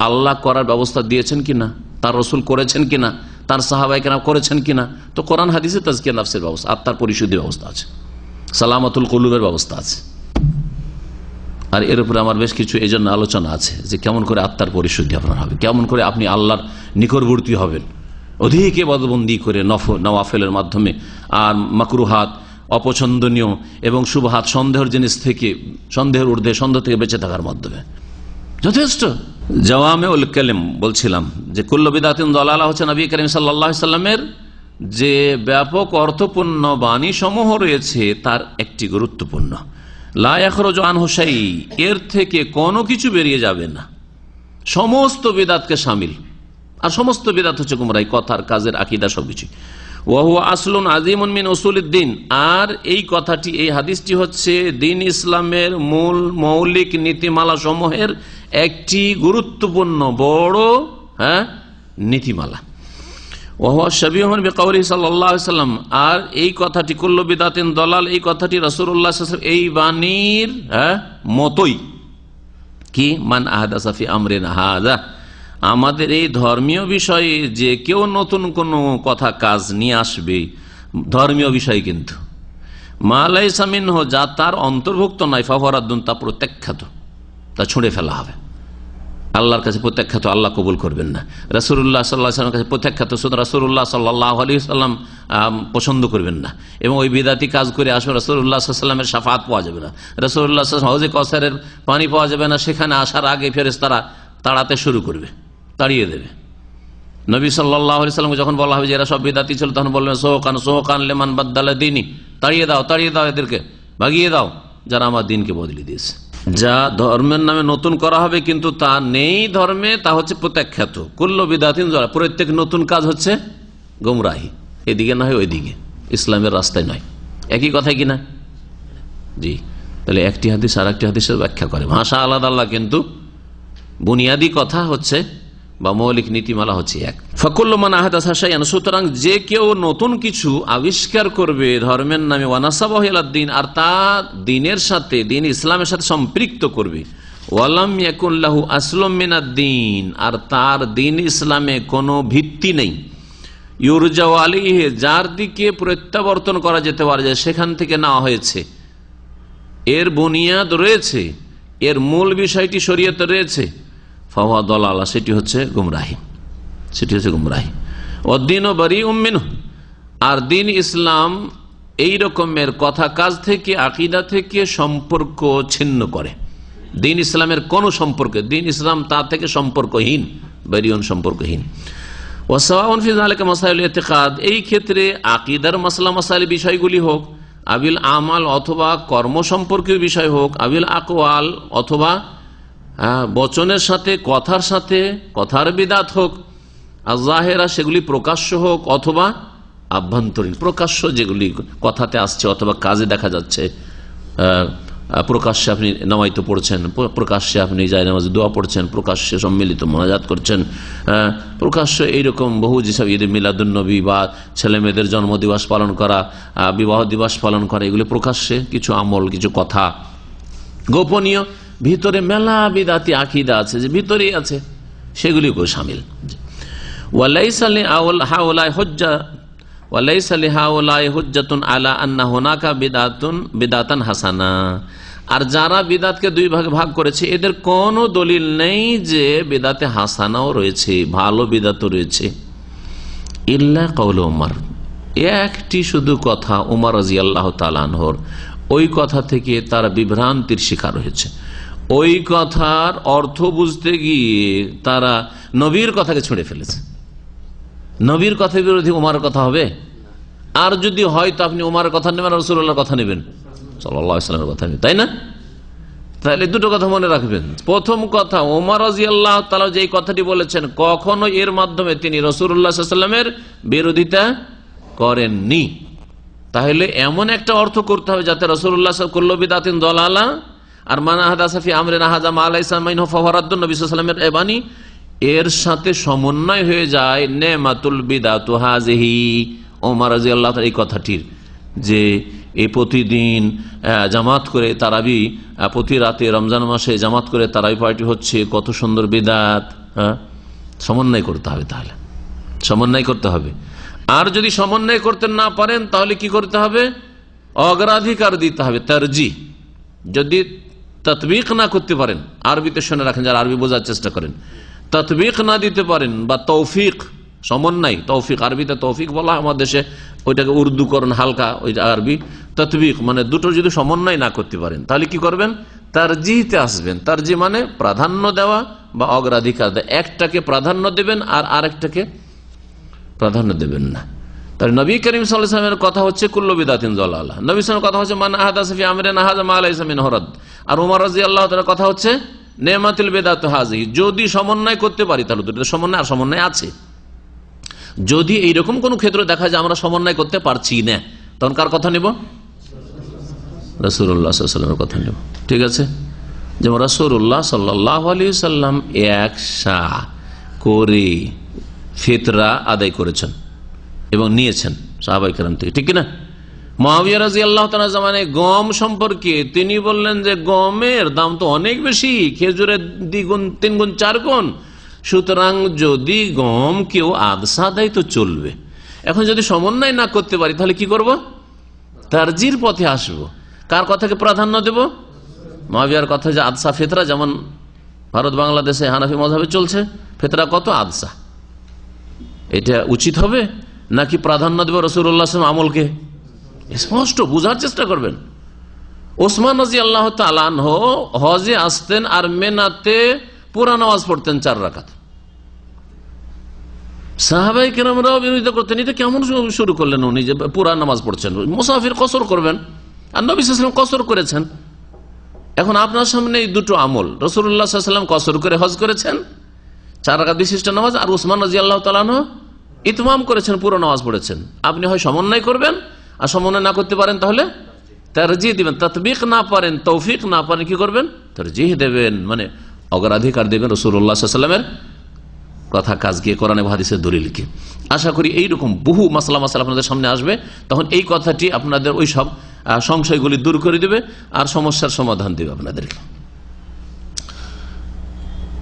Speaker 4: আল্লাহ করার ব্যবস্থা দিয়েছেন কিনা, তার রাসূল করেছেন কিনা, তার সাহাবায়ে কেরাম করেছেন কিনা? তো কোরআন হাদিসে তাজকিয়া নাফসের ব্যবস্থা, আত্মার পরিশুদ্ধি ব্যবস্থা আছে, সালামাতুল কুলুবের ব্যবস্থা আছে। আর এর উপরে আমার বেশ কিছু এই জন্য আলোচনা আছে যে কেমন করে আত্মার পরিশুদ্ধি আপনার হবে, কেমন করে আপনি আল্লাহর নিকটবর্তী হবেন অধিক ইবাদতবন্দি করে, নওয়াফেলের মাধ্যমে, আর মাকরুহাত অপছন্দনীয় এবং শুভহাত সন্দেহের জিনিস থেকে, সন্দেহের ঊর্ধ্বে, সন্দেহ থেকে বেঁচে থাকার মাধ্যমে যথেষ্ট। জাওয়ামিউল কালিম বলছিলাম যে কুল্লু বিদআতিন দালালা হচ্ছে নবী করিম সাল্লাল্লাহু আলাইহি সাল্লামের যে ব্যাপক অর্থপূর্ণ বাণী সমূহ রয়েছে তার একটি গুরুত্বপূর্ণ। লা ইয়াখরুজু আনহু শাই, এর থেকে কোনো কিছু বেরিয়ে যাবে না, সমস্ত বিদআতকে শামিল। আর সমস্ত বিদআত হচ্ছে গুমরাহি, কথার, কাজের, আকীদা সবকিছু। ওয়া হুয়া আসলুন আযীমুন মিন উসুলিদ্দিন, আর এই কথাটি, এই হাদিসটি হচ্ছে দ্বীন ইসলামের মূল মৌলিক নীতিমালা সমূহের একটি গুরুত্বপূর্ণ বড় নীতিমালা। ওয়া হুয়া শাবীহুন বিকাউলিহি সাল্লাল্লাহু আলাইহি ওয়াসাল্লাম, আর এই কথাটি কুল্লু বিদআতিন দালাল, এই কথাটি রাসূলুল্লাহ সাল্লাল্লাহু আলাইহি ওয়াসাল্লাম এই বাণীর মতই। কি? মান আহদাসা ফি আমরিনা হাযা, আমাদের এই ধর্মীয় বিষয়ে যে কেউ নতুন কোনো কথা কাজ নিয়ে আসবে, ধর্মীয় বিষয় কিন্তু মা লাইসা মিনহু, যা তার অন্তর্ভুক্ত নয়, ফাহুয়া রাদ্দুন, তা প্রত্যাখ্যাত, তা ছুঁড়ে ফেলা হবে। আল্লাহর কাছে প্রত্যাখ্যাত, আল্লাহ কবুল করবেন না। রাসূলুল্লাহ সাল্লাল্লাহু আলাইহি ওয়াসাল্লামের কাছে প্রত্যাখ্যাত, সুতরাং রাসূলুল্লাহ সাল্লাল্লাহু আলাইহি ওয়াসাল্লাম পছন্দ করবেন না। এবং ওই বিদাতি কাজ করে আসবে, রাসূলুল্লাহ সাল্লাল্লাহু আলাইহি ওয়াসাল্লামের শাফাআত পাওয়া যাবে না, রাসূলুল্লাহ সাল্লাল্লাহু আলাইহি ওয়াসাল্লাম হাউজে কাউসারের পানি পাওয়া যাবে না। সেখানে আসার আগে ফেরেশতারা তাড়াতে শুরু করবে, তাড়িয়ে দেবে। নবী সাল্লাল্লাহু আলাইহি ওয়াসাল্লামকে যখন বলা হবে যে এরা সব বিদাতি ছিল, তখন বলবেন সোকান লিমান বাদদালা দীনি, তাড়িয়ে দাও, তাড়িয়ে দাও, এদেরকে ভাগিয়ে দাও যারা আমার দিনকে বদলে দিয়েছে। যা ধর্মের নামে নতুন করা হবে কিন্তু তা নেই ধর্মে, তা হচ্ছে প্রত্যাখ্যাত। কুল্লু বিদআতিন দালালা, প্রত্যেক নতুন কাজ হচ্ছে গোমরাহি, এদিকে নয় ওইদিকে, ইসলামের রাস্তায় নয়। একই কথা কিনা? জি। তাহলে একটি হাদিস আর একটি হাদিসের ব্যাখ্যা করে, ভাষা আলাদা আলাদা, কিন্তু বুনিয়াদী কথা হচ্ছে বা মৌলিক নীতিমালা হচ্ছে এক। ফাকুল্লু মান আহদাসা শাইআন, সুতরাং যে কেউ নতুন কিছু আবিষ্কার করবে ধর্মের নামে, ওয়ানাসাবাহু ইলাদ-দ্বীন, আর তা দ্বীনের সাথে, দ্বীন ইসলামের সাথে সম্পৃক্ত করবে, ওয়ালাম ইয়াকুন লাহু আসলুম মিনাদ-দ্বীন, আর তার দ্বীন ইসলামে কোনো ভিত্তি নেই, ইউরজাউ আলাইহি, যার দিকে প্রত্যাবর্তন করা যেতে পারে, যে সেখান থেকে নেওয়া হয়েছে, এর বুনিয়াদ রয়েছে, এর মূল বিষয়টি শরীয়তে রয়েছে, ফাহুয়া দালালা, সেটি হচ্ছে গুমরাহি, সেটি হচ্ছে গুমরাহি। ওয়াদ-দ্বীনু বারীউম মিনহু, আর দ্বীন ইসলাম এই রকমের কথা কাজ থেকে, আকীদা থেকে সম্পর্ক ছিন্ন করে। দ্বীন ইসলামের কোন সম্পর্ক, দ্বীন ইসলাম তা থেকে সম্পর্কহীন, বেরিয়ন সম্পর্কহীন। ওয়াসাওয়াউন ফি যালিকা মাসাইল ইতিকাদ, এই ক্ষেত্রে আকীদার মাসলা মাসাইল বিষয়গুলি হোক, আবিল আমাল অথবা কর্ম সম্পর্কীয় বিষয় হোক, আবিল আকওয়াল অথবা বচনের সাথে কথার বিদাত হোক, আয-যাহিরা সেগুলি প্রকাশ্য হোক অথবা আভ্যন্তরীণ। প্রকাশ্য যেগুলি কথাতে আসছে অথবা কাজে দেখা যাচ্ছে, প্রকাশ্যে আপনি নামাইতে পড়ছেন, প্রকাশ্যে আপনি জায়নামাজে দোয়া পড়ছেন, প্রকাশ্যে সম্মিলিত মোনাজাত করছেন, প্রকাশ্য এইরকম বহু যেসব ঈদ মিলাদুন্নবী বা ছেলে মেয়েদের জন্মদিবস পালন করা, বিবাহ দিবস পালন করা, এগুলি প্রকাশ্যে কিছু আমল, কিছু কথা। গোপনীয় ভিতরে মেলা বিদাতি আকীদা আছে, যে ভিতরেই আছে, সেগুলিকেও শামিল। ওয়ালাইসা লিহাউলাই হুজ্জা ওয়ালাইসা লিহাউলাই হুজ্জাতুন আলা আন্না হুনাকা বিদাতান হাসানা, আর যারা বিদাতকে দুই ভাগে ভাগ করেছে এদের কোনো দলিল নেই যে বিদাতে হাসানাও রয়েছে, ভালো বিদাতও রয়েছে। ইল্লা কওল উমর, একটি শুধু কথা উমর রাদিয়াল্লাহু তাআলা আনহুর, ওই কথা থেকে তারা বিভ্রান্তির শিকার হয়েছে। ওই কথার অর্থ বুঝতে গিয়ে তারা নবীর কথাকে ছুঁড়ে ফেলেছে। নবীর কথা বিরোধী উমরের কথা হবে? আর যদি হয় তো আপনি উমরের কথা নেবেন, রাসূলুল্লাহর কথা নেবেন, সাল্লাল্লাহু আলাইহি ওয়াসাল্লামের কথা নেবেন, তাই না? তাহলে দুটো কথা মনে রাখবেন। প্রথম কথা, ওমর রাদিয়াল্লাহু তাআলা যে কথাটি বলেছেন, কখনো এর মাধ্যমে তিনি রাসূলুল্লাহ সাল্লাল্লাহু আলাইহি ওয়াসাল্লামের বিরোধিতা করেননি। তাহলে এমন একটা অর্থ করতে হবে যাতে রাসূলুল্লাহ কুল্লু বিদাতিন দালালা আর মান আহদাসা ফি আমরিনা হাযা মা লাইসা মিনহু ফাহুয়া রাদ্দুন, নবী সাল্লাল্লাহু আলাইহি ওয়াসাল্লামের এবানী এর সাথে সমন্বয় হয়ে যায় নেমাতুল বিদাতু হাযিহি, ওমর রাদিয়াল্লাহু তাআলা এই কথাটির, যে এই প্রতিদিন জামাত করে তারাবি, প্রতি রাতে রমজান মাসে জামাত করে তারাবি পার্টি হচ্ছে, কত সুন্দর বিদাত। সমন্বয় করতে হবে, তাহলে সমন্বয় করতে হবে। আর যদি সমন্বয় করতে না পারেন তাহলে কি করতে হবে? অগ্রাধিকার দিতে হবে, তারজি। যদি তাতবিক না করতে পারেন, আরবিতে শুনে রাখেন যারা আরবি বোঝার চেষ্টা করেন, তাতবিক না দিতে পারেন বা তৌফিক, সমন্বয়, তৌফিক আরবিতে তৌফিক বলা, আমাদের দেশে ওইটাকে উর্দুকরণ হালকা, ওইটা আরবি তাতবিক, মানে দুটো যদি সমন্বয় না করতে পারেন তাহলে কি করবেন? তারজিহতে আসবেন। তারজি মানে প্রাধান্য দেওয়া বা অগ্রাধিকার দেওয়া, একটাকে প্রাধান্য দেবেন আর আরেকটাকে প্রাধান্য দেবেন না। তাই নবী করিম সাল্লাল্লাহু আলাইহি ওয়াসাল্লামের কথা হচ্ছে কুল্লু বিদাতিন দালালা, নবী সাল্লাল্লাহু আলাইহি ওয়াসাল্লামের কথা হচ্ছে মান আহদাসা ফি আমরিনা হাযা মা লাইসা মিনহু রাদ, আর ওমর রাদিয়াল্লাহু তাআলার কথা হচ্ছে নেমাতুল বিদাতু হাযিহি। যদি সমন্বয় করতে পারি তাহলে দুটো সমন্বয়, আর সমন্বয় আছে। যদি এইরকম কোন ক্ষেত্রে দেখা যায় আমরা সমন্বয় করতে পারছি না, তখন কার কথা নেব? রাসূলুল্লাহ সাল্লাল্লাহু আলাইহি ওয়াসাল্লামের কথা নেব। ঠিক আছে? যেমন রাসূলুল্লাহ সাল্লাল্লাহু আলাইহি ওয়াসাল্লাম এক সা করে ফিতরা আদায় করেছেন এবং নিয়েছেন সাহাবায়ে কেরাম থেকে, ঠিক কিনা? মুআবিয়া রাদিয়াল্লাহু তাআলা জামানায় গম সম্পর্কে তিনি বললেন যে গমের দাম তো অনেক বেশি, খেজুরের দ্বিগুণ, তিনগুণ, চারগুণ, সুতরাং যদি গম কেউ আদসা দেয় তো চলবে। এখন যদি সমন্বয় না করতে পারি তাহলে কি করব? তারজির পথে আসবো। কার কথাকে প্রাধান্য দেব? মুআবিয়ার কথা, যে আদসা ফিতরা, যেমন ভারত বাংলাদেশে হানাফি মাযহাবে চলছে, ফিতরা কত, আদসা, এটা উচিত হবে নাকি প্রাধান্য দেব রাসূলুল্লাহ সাল্লাল্লাহু আলাইহি ওয়াসাল্লাম আমলকে? স্পষ্ট বুঝার চেষ্টা করবেন। ওসমান রাদিয়াল্লাহু তাআলা আনহু হজে আসতেন আর মেনাতে পুরা নামাজ পড়তেন 4 রাকাত। সাহাবায়ে কেরামরাও বিরোধিতা করতেন, এটা কেমন শুরু করলেন উনি যে পুরা নামাজ পড়ছেন? মুসাফির কসর করবেন, আর নবী সাল্লাল্লাহু আলাইহি ওয়াসাল্লাম কসর করেছেন। এখন আপনার সামনে এই দুটো আমল, রাসূলুল্লাহ সাল্লাল্লাহু আলাইহি ওয়াসাল্লাম কসর করে হজ করেছেন 4 রাকাত বিশিষ্ট নামাজ, আর ওসমান রাদিয়াল্লাহু তাআলা আনহু ইতমাম করেছেন, পুরো নামাজ পড়েছেন। আপনি হয় সমন্বয় করবেন, আর সমন্বয় না করতে পারেন তাহলে তারজিহ দিবেন। তাতবিক না পারেন, তৌফিক না পারেন, কি করবেন? তারজিহ দেবেন, মানে অগ্রাধিকার দেবেন রাসূলুল্লাহ সাল্লাল্লাহু আলাইহি ওয়াসাল্লামের কথা, কাজকে, কোরআন এবং হাদিসের দলিলকে। আশা করি এইরকম বহু মাসলা আপনাদের সামনে আসবে, তখন এই কথাটি আপনাদের ওই সব সংশয়গুলি দূর করে দেবে আর সমস্যার সমাধান দেবে আপনাদেরকে।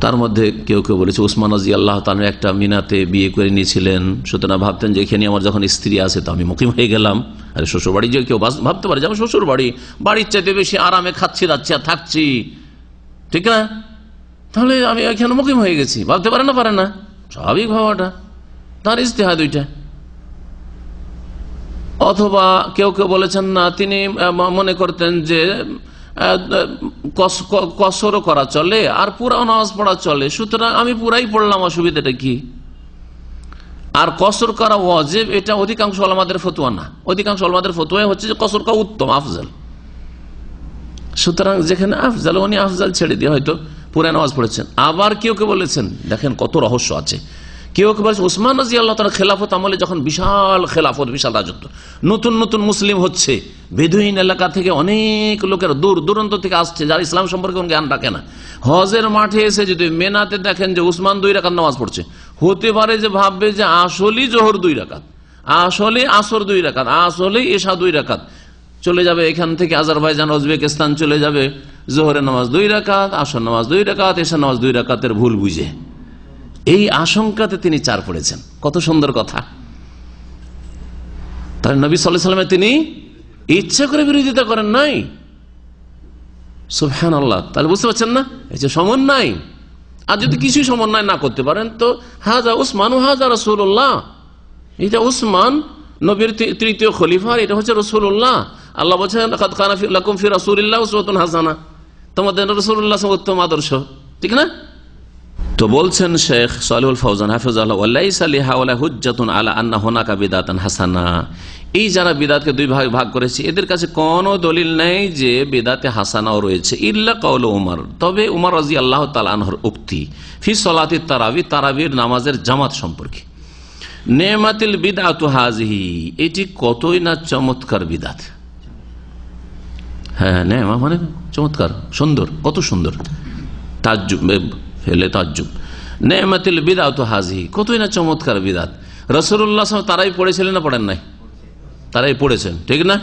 Speaker 4: তার মধ্যে কেউ কেউ বলেছে ওসমান রাদিয়াল্লাহু তাআলা একটা মিনাতে বিয়ে করে নিয়েছিলেন, সুতরাং ভাবতেন যে এখানে আমার যখন স্ত্রী আছে তো আমি মুকিম হয়ে গেলাম। আরে শ্বশুর বাড়ি যে কেউ ভাবতে পারে যে আমার শ্বশুর বাড়ি, বাড়ির চাইতে বেশি আরামে খাচ্ছি, যাচ্ছি আর থাকছি, ঠিক না? তাহলে আমি এখানে মুকিম হয়ে গেছি, ভাবতে পারে না? পারে না, স্বাভাবিক ভাবাটা, তার ইজতিহাদ ওইটা। অথবা কেউ কেউ বলেছেন না, তিনি মনে করতেন যে কসরও করা চলে আর পুরা নামাজ পড়া চলে, সুতরাং আমি পুরাই পড়লাম, অসুবিধাটা কি? আর কসর করা ওয়াজিব, এটা অধিকাংশ ওলামাদের ফতোয়া না। অধিকাংশ ওলামাদের ফতোয়া হচ্ছে যে কসর করা উত্তম, আফজাল। সুতরাং যেখানে আফজাল, উনি আফজাল ছেড়ে দিয়ে হয়তো পুরা নামাজ পড়েছেন। আবার কেউ কে বলেছেন, দেখেন কত রহস্য আছে, কেউ কে বলেছেন উসমান রাদিয়াল্লাহু তাআলা খেলাফত আমলে যখন বিশাল খেলাফত, বিশাল রাজত্ব, নতুন নতুন মুসলিম হচ্ছে, বেদুইন এলাকা থেকে অনেক লোকের দূর দূরান্ত থেকে আসছে, যারা ইসলাম সম্পর্কে জ্ঞান রাখে না, হজের মাঠে এসে যদি মেনাতে দেখেন যে উসমান 2 রাকাত নামাজ পড়ছে, হতে পারে যে ভাববে যে আসলেই জোহর 2 রাকাত, আসলে আসর 2 রাকাত, আসলে এশা 2 রাকাত। চলে যাবে এখান থেকে আজারবাইজান, উজবেকিস্তান চলে যাবে, জোহরের নামাজ 2 রাকাত, আসর নামাজ 2 রাকাত, এশা নামাজ 2 রাকাতের ভুল বুঝে। এই আশঙ্কাতে তিনি 4 পড়েছেন। কত সুন্দর কথা। তাহলে নবী সাল্লাল্লাহু আলাইহি ওয়াসাল্লাম তিনি ইচ্ছা করে বিরোধিতা করেন নাই। সুবহানাল্লাহ। তাহলে বুঝতে পারছেন না, এই যে সমন্বয়। আর যদি কিছু সমন্বয় না করতে পারেন তো হাজা উসমান ও হাজা রাসূলুল্লাহ, এটা উসমান নবীর 3য় খলিফা, এটা হচ্ছে রাসূলুল্লাহ। আল্লাহ বলেছেন লাকাদ কানা লাকুম ফি রাসূলিল্লাহি উসওয়াতুন হাসানাহ, তোমাদের রাসূলুল্লাহ উত্তম আদর্শ, ঠিক না? তো বলছেন শেখ সালেহুল ফৌজান হাফিজাহুল্লাহ, ওয়ালাইসা লিহাওলা হুজ্জাতুন আলা আন্না হুনাকা বিদআতান হাসানা। এই যারা বিদআতকে 2 ভাগে ভাগ করেছে, এদের কাছে কোনো দলিল নেই যে বিদআতে হাসানাও রয়েছে, ইল্লা কাউল উমর, তবে উমর রাদিয়াল্লাহু তাআলা আনহুর উক্তি ফি সলাতিত তারাবি, তারাবির নামাজের জামাত সম্পর্কে, নেমাতিল বিদআতু হাযিহি, এটি কতই না চমৎকার বিদআত। হ্যাঁ, নেমা মানে চমৎকার, সুন্দর, কত সুন্দর, তাজ্জুব ফেলে তাজ্জুব, নেমাতিল বিদআতু হাযিহি, কতই না চমৎকার বিদআত। রাসূলুল্লাহ সাল্লাল্লাহু আলাইহি ওয়াসাল্লাম তারাই পড়েছিলেন না পড়েন নাই? তারাই পড়েছেন, ঠিক না?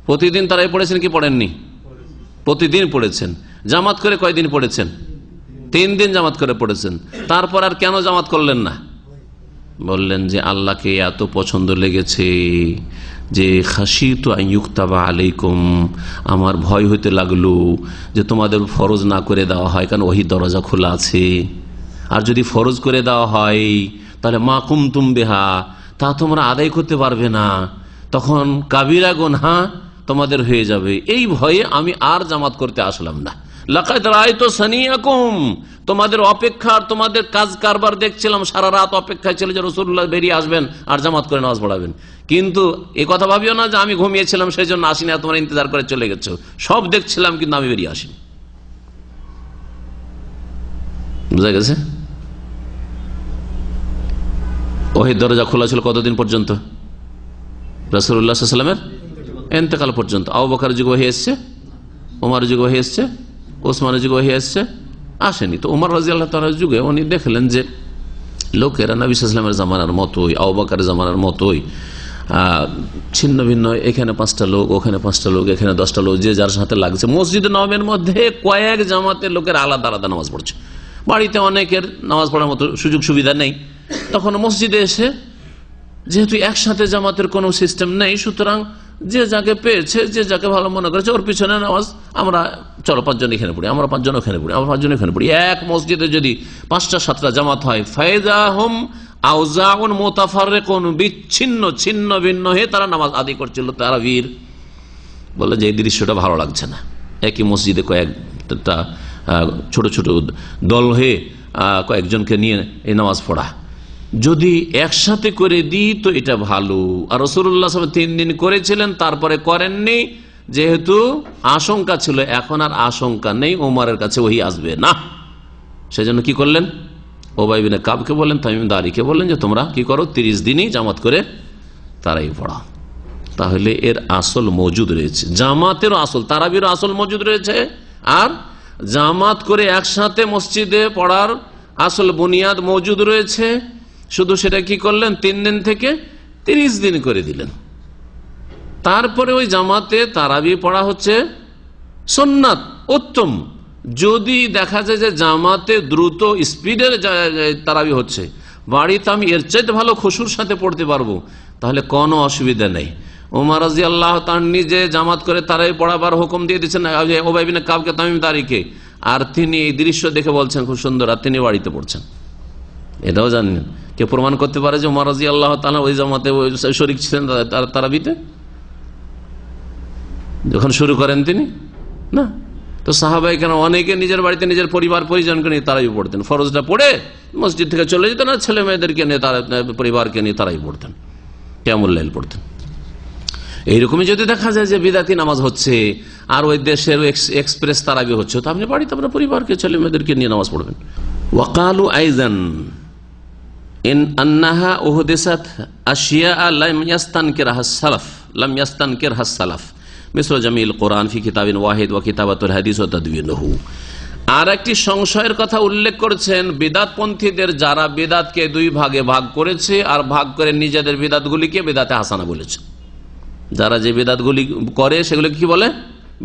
Speaker 4: প্রতিদিন তারাই পড়েছেন কি পড়েননি? প্রতিদিন পড়েছেন। জামাত করে কয়দিন পড়েছেন? 3 দিন জামাত করে পড়েছেন। তারপর আর কেন জামাত করলেন না? বললেন যে আল্লাহকে এত পছন্দ লেগেছে যে খাশিতু আন ইউকতাবা আলাইকুম, আমার ভয় হইতে লাগলো যে তোমাদের ফরজ না করে দেওয়া হয়, কারণ ওহী দরজা খোলা আছে। আর যদি ফরজ করে দেওয়া হয় তাহলে মা কুমতুম বিহা, তা তোমরা আদায় করতে পারবে না, তখন কাবিরা গুনাহ তোমাদের হয়ে যাবে। এই ভয়ে আমি আর জামাত করতে আসলাম না। লাকাদ রাআইতু সানিয়াকুম, তোমাদের অপেক্ষা, তোমাদের কাজ কারবার দেখছিলাম, সারা রাত অপেক্ষায় ছিল যে রাসূলুল্লাহ বেরিয়ে আসবেন আর জামাত করে নামাজ পড়াবেন। কিন্তু এই কথা ভাবিও না যে আমি ঘুমিয়েছিলাম সেই জন্য আসিনি, তোমরা ইন্তজার করে চলে গেছো। সব দেখছিলাম কিন্তু আমি বেরিয়ে আসিনি। বুঝা গেছে? ওহীর দরজা খোলা ছিল কতদিন পর্যন্ত? রাসূলুল্লাহ সাল্লাল্লাহু আলাইহি ওয়াসাল্লামের ইন্তেকাল পর্যন্ত। আবু বকরের যুগে ওহী এসেছে, ওমরের যুগে ওহী এসেছে, ওসমানের যুগে ওহী এসেছে, আসেনি। তো ওমর রাদিয়াল্লাহু তাআলার যুগে উনি দেখলেন যে লোকেরা নবী সাল্লাল্লাহু আলাইহি ওয়াসাল্লামের জামানার মতোই, আবু বকরের জামানার মতোই ছিন্ন ভিন্ন, এখানে 5টা লোক, ওখানে 5টা লোক, এখানে 10টা লোক, যে যার সাথে লাগছে। মসজিদে নববীর মধ্যে কয়েক জামাতের লোকের আলাদা আলাদা নামাজ পড়ছে। বাড়িতে অনেকের নামাজ পড়ার মতো সুযোগ সুবিধা নেই, তখন মসজিদে এসে যেহেতু একসাথে জামাতের কোনো সিস্টেম নেই, সুতরাং যে যাকে পেয়েছে, যে যাকে ভালো মনে করেছে, ওর পিছনে নামাজ, আমরা চলো 5 জন এখানে পড়ি, আমরা 5 জন ওখানে পড়ি, আমরা 5 জন এখানে পড়ি। এক মসজিদে যদি 5টা 7টা জামাত হয়, ফায়দাহুম আউজাউন মুতাফাররিকুন, বিচ্ছিন্ন ছিন্ন ভিন্ন হয়ে তারা নামাজ আদায় করছিল তারাবির। বলে যে এই দৃশ্যটা ভালো লাগছে না, একই মসজিদে কয়েকটা ছোট ছোট দল হয়ে কয়েকজনকে নিয়ে এই নামাজ পড়া, যদি একসাথে করে দিই তো এটা ভালো। আর রাসূলুল্লাহ সাল্লাল্লাহু আলাইহি ওয়াসাল্লাম 3 দিন করেছিলেন, তারপরে করেননি, যেহেতু আশঙ্কা ছিল। এখন আর আশঙ্কা নেই, ওমরের কাছে ওহী আসবে না, সেজন্য কি করলেন? উবাই বিন কাবকে বললেন, তামিম দারিকে বললেন যে তোমরা কি করো, 30 দিনই জামাত করে তারাই পড়াও। তাহলে এর আসল মজুদ রয়েছে, জামাতেরও আসল, তারাবিরও আসল মজুদ রয়েছে, আর জামাত করে একসাথে মসজিদে পড়ার আসল বুনিয়াদ মজুদ রয়েছে। শুধু সেটা কি করলেন, 3 দিন থেকে 30 দিন করে দিলেন। তারপরে ওই জামাতে তারাবি পড়া হচ্ছে সুন্নাত, উত্তম। যদি দেখা যায় যে জামাতে দ্রুত স্পিডের তারাবি হচ্ছে, বাড়িতে আমি এর চাইতে ভালো খুশুর সাথে পড়তে পারবো, তাহলে কোনো অসুবিধা নেই। ওমর রাদিয়াল্লাহু তাআলা নিজে জামাত করে তারাবি পড়াবার হুকুম দিয়ে দিচ্ছেন উবাই বিন কাবকে, তামিম দারিকে, আর তিনি এই দৃশ্য দেখে বলছেন খুব সুন্দর, আর তিনি বাড়িতে পড়ছেন। এটাও জানেন, কে প্রমাণ করতে পারে যে ওমর রাদিয়াল্লাহু তাআলা ওই জামাতে শরীক ছিলেন তারাবিতে যখন শুরু করেন তিনি? না। তো সাহাবায়ে কেরাম অনেকে নিজের বাড়িতে নিজের পরিবার পরিজনকে নিয়ে তারাই পড়তেন, ফরজটা পড়ে মসজিদ থেকে চলে যেতেন, আর ছেলে মেয়েদেরকে নিয়ে তারা পরিবারকে নিয়ে তারাই পড়তেন, কিয়ামুল লাইল পড়তেন। এইরকমই যদি দেখা যায় যে বিদাতি নামাজ হচ্ছে আর ওই দেশের এক্সপ্রেস তারাবি হচ্ছে, তো আপনি বাড়িতে আপনার পরিবারকে ছেলে মেয়েদেরকে নিয়ে নামাজ পড়বেন। ওয়াকালু আইজান ইন আন্নাহা উহদিসাত আশিয়া লাম ইয়াস্তানকিরহা সালাফ লাম ইয়াস্তানকিরহা সালাফ মিসল জামিল কোরআন ফি কিতাবিন ওয়াহিদ ওয়া কিতাবাতুল হাদিস ওয়া তাদবিনুহু। আর একটি সংশয়ের কথা উল্লেখ করেছেন, বিদাতপন্থীদের যারা বিদাতকে দুই ভাগে ভাগ করেছে আর ভাগ করে নিজেদের বিদাতগুলিকে বিদাতে হাসানা বলেছে। যারা যে বিদাতগুলি করে সেগুলি কি বলে?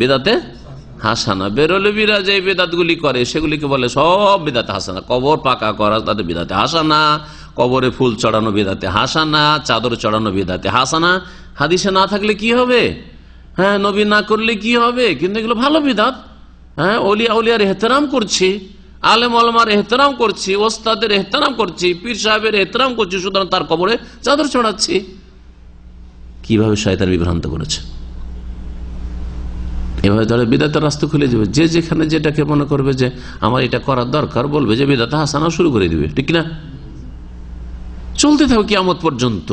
Speaker 4: বিদাতে হাসানা। বেরলবীরা যে বিদাতগুলি করে সেগুলিকে বলে সব বিদাতে হাসানা। কবর পাকা করা তাতে বিদাতে হাসানা, কবরে ফুল চড়ানো বিদাতে হাসানা, চাদর চড়ানো বিদাতে হাসানা। হাদিসে না থাকলে কি হবে? হ্যাঁ, নবী না করলে কি হবে? কিন্তু এগুলো ভালো বিদাত। হ্যাঁ, অলিয়া উলিয়ার এহতেরাম করছি, আলেম ওলামার এহতেরাম করছি, ওস্তাদের এহতেরাম করছি, পীর সাহেবের এহতেরাম করছি, সুতরাং তার কবরে চাদর চড়াচ্ছি। কিভাবে শয়তান বিভ্রান্ত করেছে! এভাবে তাহলে বিদাতের রাস্তা খুলে যাবে। যে যেখানে যেটাকে মনে করবে যে আমার এটা করার দরকার, বলবে যে বিদাতে হাসানা শুরু করে দিবে, ঠিক না? চলতে থাকবে কিয়ামত পর্যন্ত।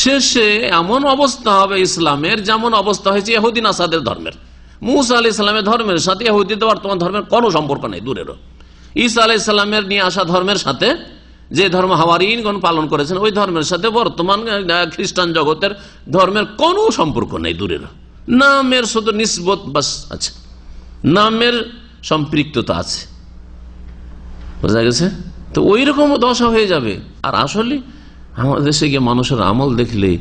Speaker 4: শেষে এমন অবস্থা হবে ইসলামের যেমন অবস্থা হয়েছে ইহুদি নাসাদের ধর্মের। মুসা আলাইহিস সালামের ধর্মের সাথে ইহুদিদের বর্তমান ধর্মের কোনো সম্পর্ক নেই, দূরেরও। ঈসা আলাইহিস সালামের নিয়ে আসা ধর্মের সাথে, যে ধর্ম হাওয়ারিয়িনগণ পালন করেছেন, ওই ধর্মের সাথে বর্তমান খ্রিস্টান জগতের ধর্মের কোনো সম্পর্ক নেই, দূরেরও। নামের শুধু নিসবত বাস আছে, নামের সম্পৃক্ততা আছে, বোঝা গেছে? তো ওই রকম দশা হয়ে যাবে। আর আসলে আমাদের দেশে গিয়ে মানুষের আমল দেখলে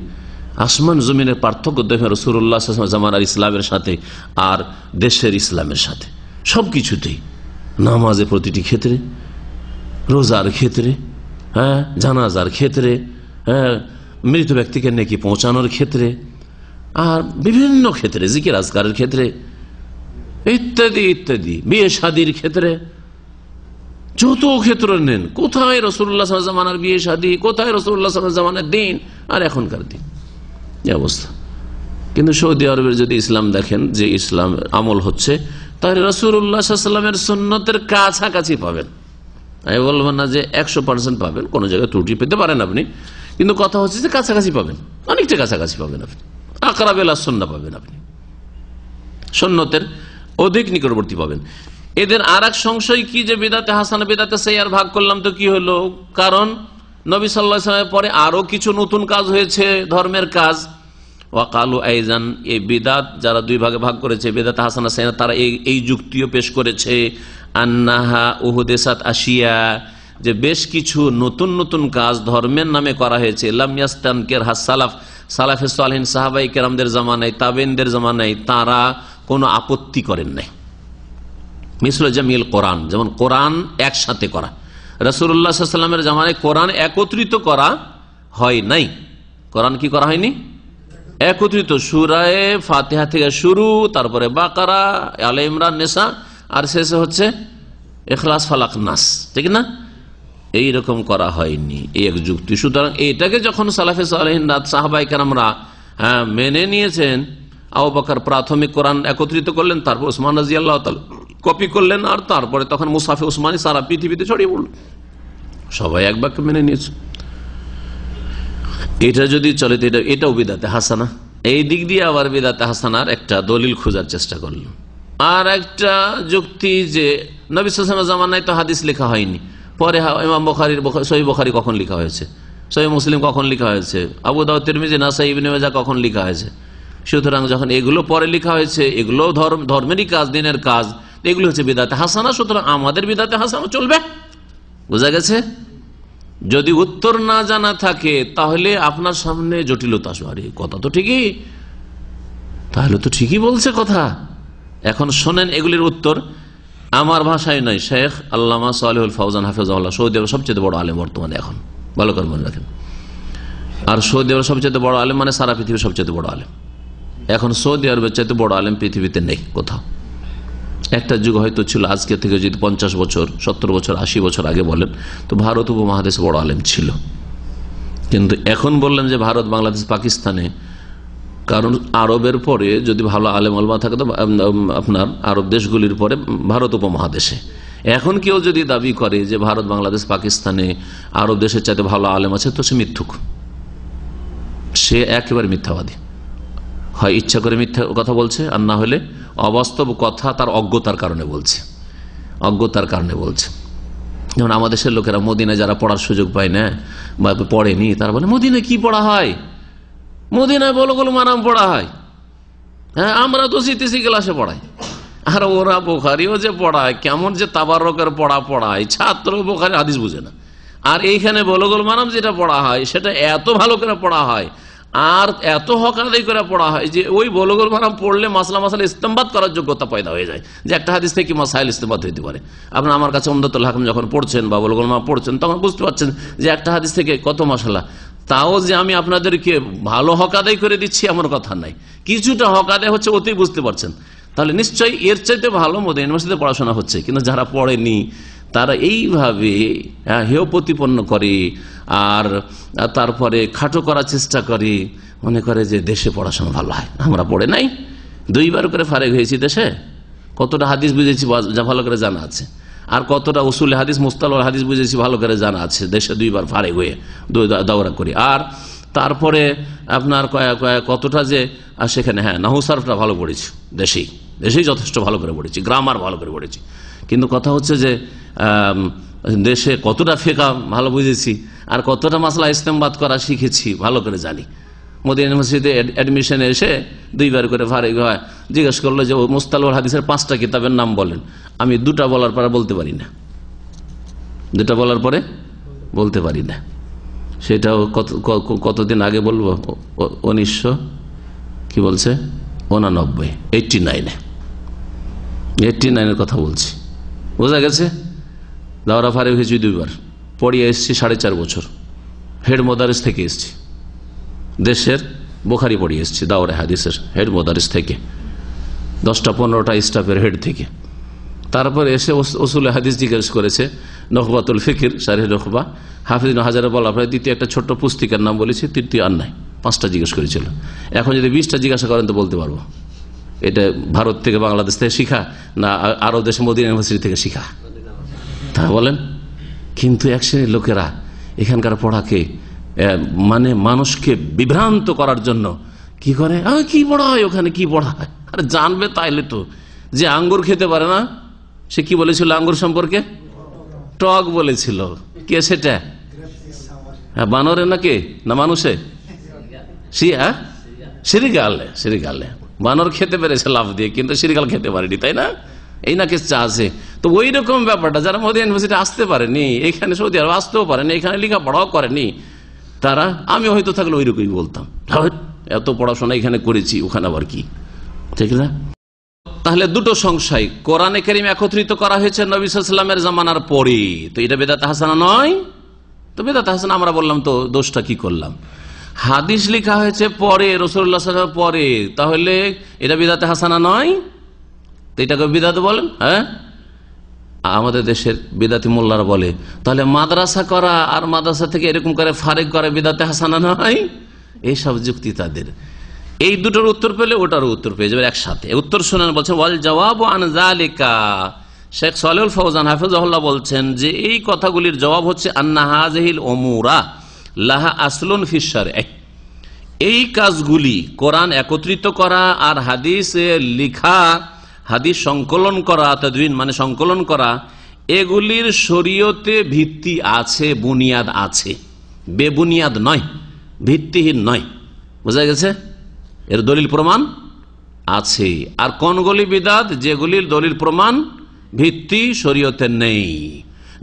Speaker 4: আসমান জমিনের পার্থক্য দেখে রাসূলুল্লাহ সাল্লাল্লাহু আলাইহি ওয়াসাল্লাম জামানার ইসলামের সাথে আর দেশের ইসলামের সাথে সবকিছুতেই, নামাজে প্রতিটি ক্ষেত্রে, রোজার ক্ষেত্রে, হ্যাঁ, জানাজার ক্ষেত্রে, হ্যাঁ, মৃত ব্যক্তিকে নেকি পৌঁছানোর ক্ষেত্রে, আর বিভিন্ন ক্ষেত্রে, জিকির আজকারের ক্ষেত্রে, ইত্যাদি ইত্যাদি, বিয়ে শাদীর ক্ষেত্রে, যত ক্ষেত্র নেন, কোথায় রাসূলুল্লাহ সাল্লাল্লাহু আলাইহি ওয়াসাল্লাম জামানার বিয়ে শাদী, কোথায় রাসূলুল্লাহ সাল্লাল্লাহু আলাইহি ওয়াসাল্লাম জামানার দিন আর এখনকার দিন, এই অবস্থা। কিন্তু সৌদি আরবের যদি ইসলাম দেখেন, যে ইসলাম আমল হচ্ছে, তাহলে রাসূলুল্লাহ সাল্লাল্লাহু আলাইহি ওয়াসাল্লামের সুন্নতের কাছাকাছি পাবেন। আমি বলবো না যে 100% পাবেন, কোন জায়গায় ত্রুটি পেতে পারেন আপনি, কিন্তু কথা হচ্ছে যে কাছাকাছি পাবেন, অনেকটা কাছাকাছি পাবেন আপনি, আকরাব ইলা সুন্নাহ পাবেন আপনি, সুন্নতের অধিক নিকটবর্তী পাবেন। এদের আর এক সংশয় কি, যে বিদাতে হাসানা বিদাতে সাইয়্যার ভাগ করলাম তো কি হলো? কারণ নবী সাল্লাল্লাহু আলাইহি ওয়াসাল্লামের পরে আরো কিছু নতুন কাজ হয়েছে, ধর্মের কাজ। ওয়াকালু আইজান, এই বিদাত যারা দুই ভাগে ভাগ করেছে, বিদাতে হাসানা সাইয়্যার, তারা এই যুক্তিও পেশ করেছে, আন্নাহা উহদিসাত আশিয়া, যে বেশ কিছু নতুন নতুন কাজ ধর্মের নামে করা হয়েছে, লাম ইয়াস্তানকিরহা সালাফ, সালাফে সালেহিন সাহাবায়ে কেরামদের জামানায়, তাবেঈনদের জামানায় তারা কোনো আপত্তি করেন নাই। মিসল জামিল কোরআন, যেমন কোরআন একসাথে করা, রাসূলুল্লাহ সাল্লাল্লাহু আলাইহি ওয়াসাল্লামের জামানায় কোরআন একত্রিত করা হয় নাই। কোরআন কি করা হয়নি? একত্রিত, সূরা ফাতিহা থেকে শুরু, তারপরে বাকারা, আলে ইমরান, নিসা, আর শেষে হচ্ছে ইখলাস, ফালাক, নাস, ঠিক না? এইরকম করা হয়নি, এই এক যুক্তি। সুতরাং এটাকে যখন সালাফে সালেহিন সাহাবায়ে কেরামরা মেনে নিয়েছেন, আবু বকর প্রাথমিক কোরআন একত্রিত করলেন, তারপর উসমান রাদিয়াল্লাহু তাআলা কপি করলেন, আর তারপরে তখন মুসাফে উসমানী সারা পৃথিবীতে ছড়িয়ে পড়ল, সবাই এক বাক্যে মেনে নিয়েছে। এটা যদি চলে তো এটাও বিদাতে হাসানা। এই দিক দিয়ে আবার বিদাতে হাসানার একটা দলিল খোঁজার চেষ্টা করলাম। আর একটা যুক্তি, যে নবী সাল্লাল্লাহু আলাইহি ওয়াসাল্লামের জামানায় তো হাদিস লেখা হয়নি, পরে ইমাম বুখারীর সহিহ বুখারী কখন লেখা হয়েছে, সহিহ মুসলিম কখন লেখা হয়েছে, আবু দাউদ, তিরমিজি, নাসাই, ইবনে মাজাহ কখন লেখা হয়েছে। সুতরাং যখন এগুলো পরে লেখা হয়েছে, এগুলো ধর্মেরই কাজ, দিনের কাজ, এগুলো হচ্ছে বিদাতে হাসানা, সুতরাং আমাদের বিদাতে হাসানা চলবে। বোঝা গেছে? যদি উত্তর না জানা থাকে তাহলে আপনার সামনে জটিলতা আসবে, আরে কথা তো ঠিকই, তাহলে তো ঠিকই বলছে কথা। এখন শোনেন এগুলির উত্তর, আমার ভাষায় নয়, শেখ আল্লামা সালেহুল ফাওজান হাফিজাহুল্লাহ, সৌদি আরবের সবচেয়ে বড় আলেম বর্তমানে, এখন ভালো করে মনে রাখেন। আর সৌদি আরবের সবচেয়ে বড় আলেম মানে সারা পৃথিবীর সবচেয়ে বড় আলেম। এখন সৌদি আরবের চাইতে বড় আলেম পৃথিবীতে নেই কোথাও। একটা যুগ হয়তো ছিল, আজকে থেকে যদি 50 বছর, 70 বছর, 80 বছর আগে বলেন, তো ভারত উপমহাদেশে বড় আলেম ছিল। কিন্তু এখন বললেন যে ভারত, বাংলাদেশ, পাকিস্তানে কারণ আরবের পরে যদি ভালো আলেম ওলামা থাকে তো আপনার আরব দেশগুলির পরে ভারত উপমহাদেশে। এখন কেউ যদি দাবি করে যে ভারত, বাংলাদেশ, পাকিস্তানে আরব দেশের চাইতে ভালো আলেম আছে, তো সে মিথ্যুক, সে একেবারে মিথ্যাবাদী। হয় ইচ্ছা করে মিথ্যা কথা বলছে, আর না হলে অবাস্তব কথা তার অজ্ঞতার কারণে বলছে, অজ্ঞতার কারণে বলছে। যেমন আমাদের দেশের লোকেরা মদিনায় যারা পড়ার সুযোগ পায় না বা পড়েনি, তারা বলে মদিনায় কি পড়া হয়, মদিনায় বুলুগুল মারাম পড়া হয়, হ্যাঁ আমরা তো সিটিসি ক্লাসে পড়াই। আর ওরা বুখারিও যে পড়ায়, কেমন যে তাবারকের পড়ায়, ছাত্র বুখারি হাদিস বুঝে না। আর এইখানে বুলুগুল মারাম যেটা পড়া হয় সেটা এত ভালো করে পড়া হয় আর এত হক আদায় করে পড়া হয় যে ওই বুলুগুল মারাম পড়লে মাসলা ইস্তেমবাদ করার যোগ্যতা পয়দা হয়ে যায়, যে একটা হাদিস থেকে মাসাইল ইস্তেমবাদ হইতে পারে। আপনার আমার কাছে উমদাতুল হাকাম যখন পড়ছেন বা বুলুগুল মারাম পড়ছেন, তখন বুঝতে পারছেন যে একটা হাদিস থেকে কত মাসালা। তাও যে আমি আপনাদেরকে ভালো হক আদায় করে দিচ্ছি এমন কথা নাই, কিছুটা হক আদায় হচ্ছে, ওতেই বুঝতে পারছেন। তাহলে নিশ্চয়ই এর চাইতে ভালো মদিনা ইউনিভার্সিটিতে পড়াশোনা হচ্ছে। কিন্তু যারা পড়েনি তারা এইভাবে হেয় প্রতিপন্ন করে আর তারপরে খাটো করার চেষ্টা করে, মনে করে যে দেশে পড়াশোনা ভালো হয়। আমরা পড়ে নাই, 2 বার করে ফারেক হয়েছি দেশে, কতটা হাদিস বুঝেছি যা ভালো করে জানা আছে, আর কতটা উসুল হাদিস মুস্তালাহ হাদিস বুঝেছি ভালো করে জানা আছে, দেশে 2 বার ফারেক হয়ে দৌড়া করি। আর তারপরে আপনার কতটা যে সেখানে নাহু সারফটা ভালো পড়েছি, দেশেই যথেষ্ট ভালো করে পড়েছি, গ্রামার ভালো করে পড়েছি। কিন্তু কথা হচ্ছে যে দেশে কতটা ফিকহ ভালো বুঝেছি আর কতটা মাসলা ইস্তেমবাদ করা শিখেছি ভালো করে জানি। মদিনা ইউনিভার্সিটিতে অ্যাডমিশনে এসে 2 বার করে ফারেক হয়, জিজ্ঞেস করলো যে মুস্তালাহ হাদিসের 5টা কিতাবের নাম বলেন। আমি 2টা বলার পরে বলতে পারি না, 2টা বলার পরে বলতে পারি না। সেটাও কতদিন আগে বলবো, 1900 কি বলছে 89-এর কথা বলছি, বোঝা গেছে। দাওরা ফারেক হয়েছি 2 বার, পড়িয়ে এসছি 4.5 বছর, হেড মোদারিস থেকে এসছি, দেশের বুখারি পড়িয়ে এসছি দাওরা হাদিসের হেড মোদারিস থেকে, 10-15টা স্টাফের হেড থেকে। তারপরে এসে উসুল হাদিস জিজ্ঞেস করেছে, নখবাতুল ফিকির শারহে নখবা, হাফিজ ইবনে হাজারে বলা প্রায় দ্বিতীয় একটা ছোট্ট পুস্তিকার নাম বলেছি, তৃতীয় আর নাই, 5টা জিজ্ঞেস করেছিল। এখন যদি 20টা জিজ্ঞাসা করেন তো বলতে পারবো এটা ভারত থেকে বাংলাদেশ থেকে শিখা না আরব দেশে মদিনা ইউনিভার্সিটি থেকে শিখা, তা বলেন। কিন্তু এক শ্রেণীর লোকেরা এখানকার পড়াকে মানে মানুষকে বিভ্রান্ত করার জন্য কি করে, কি পড়া হয় ওখানে, কি পড়া হয়, আরে জানবে তাইলে তো। যে আঙ্গুর খেতে পারে না সে কি বলেছিল আঙ্গুর সম্পর্কে, টক বলেছিল। কে সেটা, বানরে নাকি না মানুষে, সিরিগালে বানর খেতে পেরেছে লাভ দিয়ে, কিন্তু সিরিগাল খেতে পারেনি, তাই না? এই না কেসটা আছে। তো ওই রকম ব্যাপারটা যারা মদিনা ইউনিভার্সিটি আসতে পারেনি, এখানে সৌদি আরব আসতেও পারেনি, এখানে লেখাপড়াও করেনি, তারা, আমি হয়তো থাকলে ওই রকমই বলতাম, এত পড়াশোনা এখানে করেছি ওখানে আবার কি, ঠিক না? তাহলে 2টো সংশয়, কোরআনে কারীম একত্রিত করা হয়েছে নবী সাল্লাল্লাহু আলাইহি ওয়াসাল্লামের জামানার পরে, তো এটা বেদাত হাসানা নয়? তো বেদাত হাসানা আমরা বললাম, তো দোষটা কি করলাম? হাদিস লেখা হয়েছে পরে, রাসূলুল্লাহ সাল্লাল্লাহু আলাইহি ওয়াসাল্লাম পরে, তাহলে এটা বেদাত হাসানা নয়? তো এটাকে বিদাত বলেন? হ্যাঁ, আমাদের দেশের বিদাতি মোল্লারা বলে তাহলে মাদ্রাসা করা আর মাদ্রাসা থেকে এরকম করে ফারেক করে বিদাতে হাসানা নয়? এইসব যুক্তি তাদের। এই দুটোর উত্তর পেলে ওটারও উত্তর পেয়ে যাবে একসাথে। উত্তর শোনেন, বলছেন ওয়াল জওয়াবু আন যালিকা, শেখ সালেহুল ফওজান হাফিজাহুল্লাহ বলছেন যে এই কথাগুলির জবাব হচ্ছে আন্না হাযিহিল উমুরা লাহা আসলুন ফিশ শারঈ, এই কাজগুলি কোরআন একত্রিত করা আর হাদিসে লিখা, হাদিস সংকলন করা, তাদউইন মানে সংকলন করা, এগুলির শরীয়তে ভিত্তি আছে, বুনিয়াদ আছে, বেবুনিয়াদ নয়, ভিত্তিহীন নয়। বোঝা গেছে? এর দলিল প্রমাণ আছে। আর কোনগুলি বিদআত? যেগুলির দলিল প্রমাণ ভিত্তি শরীয়তে নেই।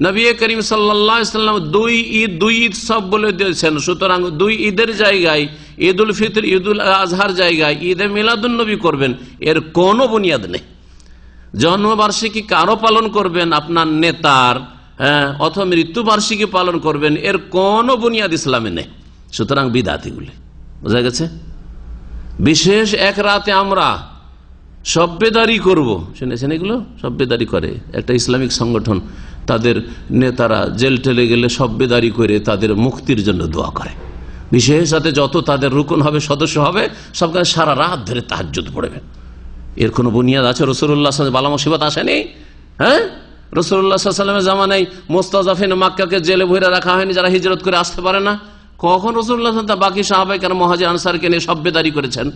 Speaker 4: নবী করিম সাল্লাল্লাহু আলাইহি ওয়াসাল্লাম 2 ঈদ সব বলে দিয়েছেন, সুতরাং 2 ঈদের জায়গায় ঈদুল ফিতর, ঈদুল আজহার জায়গায় ঈদে মিলাদুন নবী করবেন, এর কোনো বুনিয়াদ নেই। জন্মবার্ষিকী কারো পালন করবেন আপনার নেতার, অথবা মৃত্যুবার্ষিকী পালন করবেন, এর কোনো বুনিয়াদ ইসলামে নেই। সুতরাং বিদআত এগুলি। বোঝা গেছে? বিশেষ এক রাতে আমরা সভ্যেদারি করব, শুনেছেন এগুলো? সভ্যেদারি করে একটা ইসলামিক সংগঠন, তাদের নেতারা জেল টেলে গেলে সভ্যেদারি করে তাদের মুক্তির জন্য দোয়া করে। বিশেষত যত তাদের রুকন হবে, সদস্য হবে, সবখানে সারা রাত ধরে তাহাজ্জুদ পড়বে। এর কোনো বুনিয়াদ আছে? রাসূলুল্লাহ সাল্লাল্লাহু আলাইহি ওয়াসাল্লাম বালা মুসিবত আসেনি? হ্যাঁ, রাসূলুল্লাহ সাল্লাল্লাহু আলাইহি ওয়াসাল্লামের জামানায় মুস্তাযাফিন মক্কাকে জেলে ভরে রাখা হয়নি, যারা হিজরত করে আসতে পারে না। কখন রাসূলুল্লাহ সাল্লাল্লাহু আলাইহি ওয়াসাল্লাম বাকি সাহাবায়ে কেরাম মুহাজির আনসারকে নিয়ে সভ্যদারি করেছেন,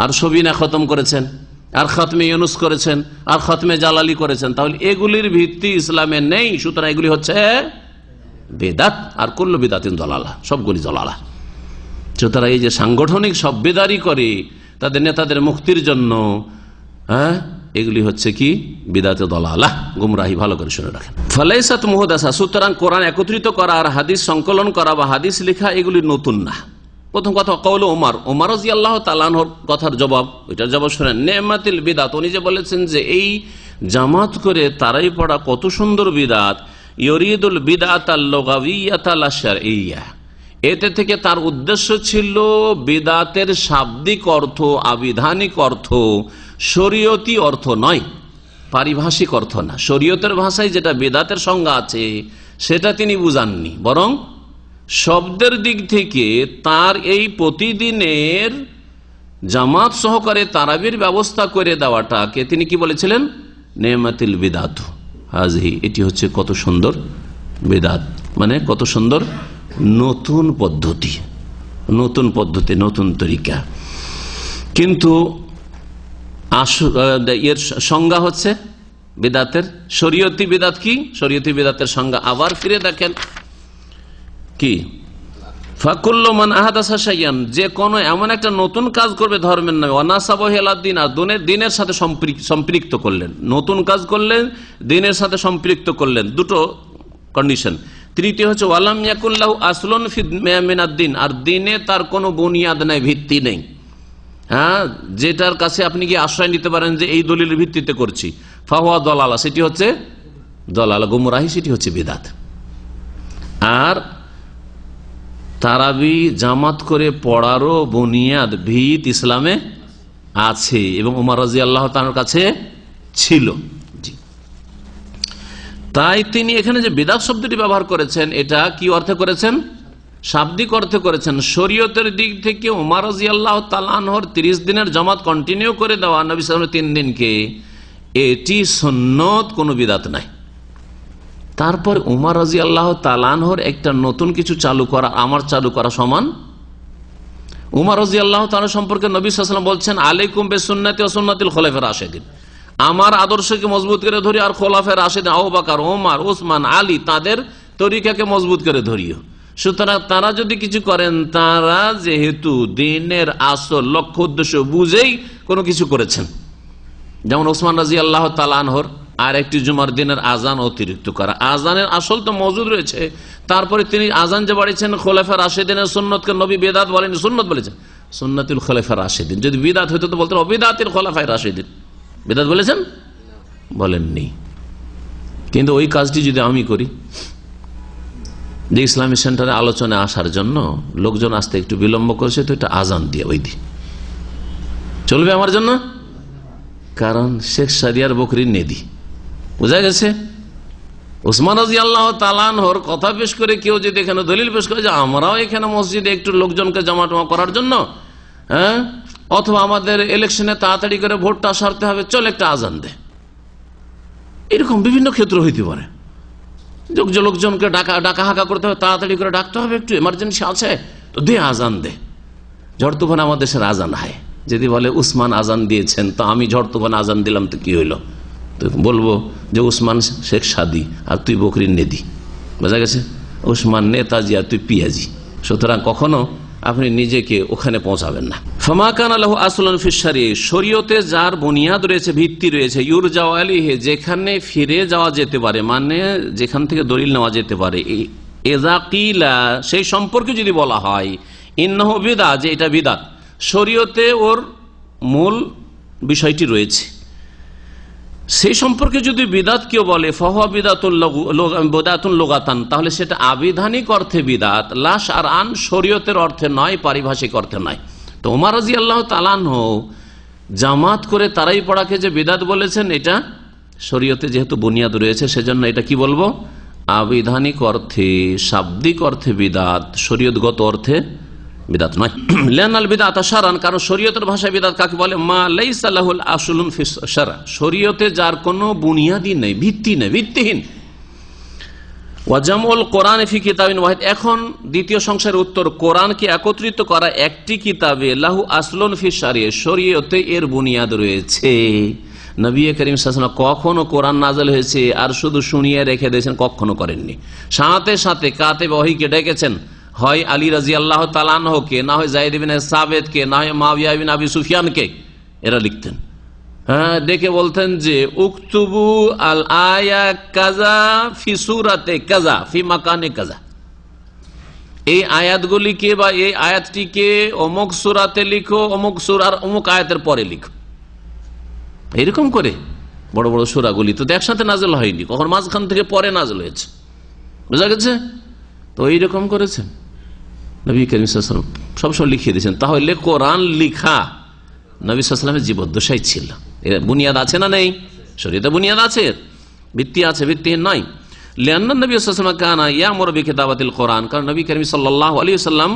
Speaker 4: আর সবিনা খতম করেছেন, আর খতমে ইউনুস করেছেন, আর খতমে জালালি করেছেন। তাহলে এগুলির ভিত্তি ইসলামে নেই, সুতরাং এগুলি হচ্ছে বেদাত, আর কুল্লু বিদাতিন দলালা, সবগুলি দলালা। সুতরাং এই যে সাংগঠনিক সভ্যদারি করে তাদের নেতাদের মুক্তির জন্য, হ্যাঁ, এগুলি হচ্ছে কি বিদাতে দলালা, গুমরাহি। ভালো করে শুনে রাখেন। ফালাইসাত মুহদাসা, সুতরাং কোরআন একত্রিত করা আর হাদিস সংকলন করা বা হাদিস লেখা এগুলি নতুন না। প্রথম কথা, কওল ওমর রাদিয়াল্লাহু তাআলা আনহুর কথার জবাব, ওইটার জবাব শুনেন। নেমাতিল বিদাত, উনি যে বলেছেন যে এই জামাত করে তারাই পড়া কত সুন্দর বিদাত, ইউরিদুল বিদাতাল লুগাবিয়াতা লা শারঈয়া, এতে থেকে তার উদ্দেশ্য ছিল বিদাতের শাব্দিক অর্থ, আবিধানিক অর্থ, শরীয়তি অর্থ নয়, পারিভাষিক অর্থ না। শরীয়তের ভাষায় যেটা বিদাতের সংজ্ঞা আছে সেটা তিনি বুঝাননি, বরং শব্দের দিক থেকে তার এই প্রতিদিনের জামাত সহকারে তারাবির ব্যবস্থা করে দেওয়াটাকে তিনি কি বলেছিলেন? নেমাতিল বিদাত হাযিহি, এটি হচ্ছে কত সুন্দর বিদাত, মানে কত সুন্দর নতুন পদ্ধতি, নতুন পদ্ধতি, নতুন তরিকা। কিন্তু এর সংজ্ঞা হচ্ছে বিদাতের, শরীয়তি বিদাত কি? শরীয়তি বিদাতের সংজ্ঞা আবার ফিরে দেখেন কি, ফাকুল্লু মান আহাদাসা শাইআন, যে কোনো এমন একটা নতুন কাজ করবে ধর্মের নামে, ওয়ানাসাবাহু ইলা দ্বীন, আর দ্বীনের সাথে সম্পৃক্ত করলেন, নতুন কাজ করলেন, দ্বীনের সাথে সম্পৃক্ত করলেন, দুটো কন্ডিশন। তৃতীয় হচ্ছে ওয়ালাম ইয়াকুন লাহু আসলুন ফি মিনাদ দ্বীন, আর দ্বীনে তার কোনো বুনিয়াদ নাই, ভিত্তি নেই। হ্যাঁ, যেটার কাছে আপনি কি আশ্রয় নিতে পারেন যে এই দলিলের ভিত্তিতে করছি, ফাহুয়া দলালা, সেটি হচ্ছে দলালা, গুমরাহি, সেটি হচ্ছে বিদাত। আর তারাবি জামাত করে পড়ারও বুনিয়াদ, ভিত ইসলামে আছে এবং ওমর রাদিয়াল্লাহু তাআলার কাছে ছিল। জি, তাই তিনি এখানে যে বিদাত শব্দটি ব্যবহার করেছেন, এটা কি অর্থে করেছেন? শাব্দিক অর্থে করেছেন। শরীয়তের দিক থেকে ওমর রাদিয়াল্লাহু তাআলা আনহুর 30 দিনের জামাত কন্টিনিউ করে দেওয়া, নবী সাল্লাল্লাহু আলাইহি ওয়াসাল্লাম 3 দিনকে, এটি সুন্নত, কোনো বিদাত নাই। তারপর উমর রাদিয়াল্লাহু তাআলা আনহুর একটা নতুন কিছু চালু করা, আমার চালু করা সমান। উমর রাদিয়াল্লাহু তাআলা সম্পর্কে নবী সাল্লাল্লাহু আলাইহি ওয়াসাল্লাম বলছেন, আলাইকুম বিসুন্নতি ওয়া সুন্নাতিল খুলাফায়ে রাশিদিন, আমার আদর্শকে মজবুত করে ধরি আর খোলাফায়ে রাশিদিন আবু বকর, ওমর, ওসমান, আলী, তাদের তরিকাকে মজবুত করে ধরিও। সুতরাং তারা যদি কিছু করেন, তারা যেহেতু দ্বীনের আসল লক্ষ্য উদ্দেশ্য বুঝেই কোনো কিছু করেছেন, যেমন ওসমান রাদিয়াল্লাহু তাআলা আনহুর আর একটি জুমার দিনের আজান অতিরিক্ত করা, আজানের আসল তো মজুদ রয়েছে, তারপরে তিনি আজান যে বাড়িয়েছেন খোলাফায়ে রাশিদিনের সুন্নতকে নবী বেদাত বলেন, সুন্নত বলেছেন, সুন্নাতুল খোলাফায়ে রাশিদিন। যদি বিদাত হইতো তো বলতেন অবিদাতিল খোলাফায়ে রাশিদিন, বিদাত বলেছেন? বলেননি। কিন্তু ওই কাজটি যদি আমি করি, যে ইসলামী সেন্টারে আলোচনায় আসার জন্য লোকজন আসতে একটু বিলম্ব করেছে, তো এটা আজান দিয়ে ওই দিন চলবে আমার জন্য, কারণ শেখ সাদিয়ার বকরির নেদি, বোঝা গেছে? ওসমান রাদিয়াল্লাহু তাআলা আনহুর কথা পেশ করে কেউ যদি এখানে দলিল পেশ করে যে আমরাও এখানে মসজিদে একটু লোকজনকে জমাটমা করার জন্য, হ্যাঁ, অথবা আমাদের ইলেকশনে তাড়াতাড়ি করে ভোটটা সারতে হবে, চল একটা আজান দে, এরকম বিভিন্ন ক্ষেত্র হইতে পারে। লোকজনকে ডাকা হাঁকা করতে হবে, তাড়াতাড়ি করে ডাকতে হবে, একটু এমার্জেন্সি আছে তো দে, আজান দে। ঝড় তুফান আমাদের দেশের আজান হয়, যদি বলে উসমান আজান দিয়েছেন, তো আমি ঝড় তুফান আজান দিলাম, তো কি হইলো? তো বলবো যে উসমান শেখ সাদি আর তুই বকরির নেদি, বোঝা গেছে? উসমান নেতাজি আর তুই পিয়াজি। সুতরাং কখনো আপনি নিজেকে ওখানে পৌঁছাবেন না। ফামা কানা লাহু আসলুন ফিশ শারিয়া, শরীয়তে যার বুনিয়াদ রয়েছে, ভিত্তি রয়েছে, ইউরজাউ আলাইহি, যেখানে ফিরে যাওয়া যেতে পারে, মানে যেখান থেকে দলিল নেওয়া যেতে পারে, ইযা কিলা, সেই সম্পর্কে যদি বলা হয় ইন্নাহু বিদআত, যে এটা বিদআত, শরীয়তে ওর মূল বিষয়টি রয়েছে, সেই সম্পর্কে যদি বিদাত কেউ বলে ফাহুয়া বিদাতুন লুগাতান, তাহলে সেটা আবিধানিক অর্থে বিদাত, লা শারআন, শরীয়তের অর্থে নয়, পারিভাষিক অর্থে নয়। তো ওমর রাদিয়াল্লাহু তাআলা আনহু জামাত করে তারাই পড়াকে যে বিদাত বলেছেন, এটা শরীয়তে যেহেতু বুনিয়াদ রয়েছে, সেজন্য এটা কি বলবো? আবিধানিক অর্থে, শাব্দিক অর্থে বিদাত, শরীয়তগত অর্থে বিদাত নয়। লিআন্নাল বিদআত শারআন, কারণ শরীয়তের ভাষায় বিদাত কাকে বলে? মা লাইসা লাহুল আসলুন ফিস শারআ, শরীয়তে যার কোনো বুনিয়াদি নেই, ভিত্তি নেই, ভিত্তিহীন। ওয়া জামউল কোরআন ফি কিতাবিন ওয়াহিদ, এখন দ্বিতীয় সংশয়ের উত্তর, কোরআনকে একত্রিত করা একটি কিতাবে, লাহু আসলুন ফিস শারিয়া, শরীয়তে এর বুনিয়াদ রয়েছে। নবী করিম সাল্লাল্লাহু আলাইহি ওয়াসাল্লাম কখনো কোরআন নাযিল হয়েছে আর শুধু শুনিয়ে রেখে দিয়েছেন, কখনো করেননি। সাথে সাথে কাতিব ওহীকে ডেকেছেন, হয় আলী রাদিয়াল্লাহু তাআলা আনহুকে, না হয় যায়েদ ইবনে সাবিতকে, না হয় মুআবিয়া ইবনে আবি সুফিয়ানকে, এরা লিখতেন। হ্যাঁ, ডেকে বলতেন যে উকতুবু আল আয়া কাযা ফি সূরাতে কাযা ফি মাকানে কাযা, এই আয়াতগুলিকে বা এই আয়াতটিকে অমুক সূরাতে লিখো, অমুক সূরার অমুক আয়াতের পরে লিখো। এরকম করে বড় বড় সূরাগুলি তো একসাথে নাযিল হয়নি, কখন মাঝখান থেকে পরে নাযিল হয়েছে, বুঝা গেছে? তো এইরকম করেছেন নবী করিম সাল্লাল্লাহু আলাইহি ওয়াসাল্লাম, সবসময় লিখিয়ে দিয়েছেন। তাহলে কোরআন লিখা নবী সাল্লাল্লাহু আলাইহি ওয়াসাল্লামের জীবদ্দশাই ছিল। এর বুনিয়াদ আছে না নেই? শরীয়তে বুনিয়াদ আছে, ভিত্তি আছে, ভিত্তিহীন নয়। লিআন্না নবী সাল্লাল্লাহু আলাইহি ওয়াসাল্লাম কানা ইয়ামুরু বিকিতাবাতিল কোরআন, কারণ নবী করিম সাল্লাল্লাহু আলাইহি ওয়াসাল্লাম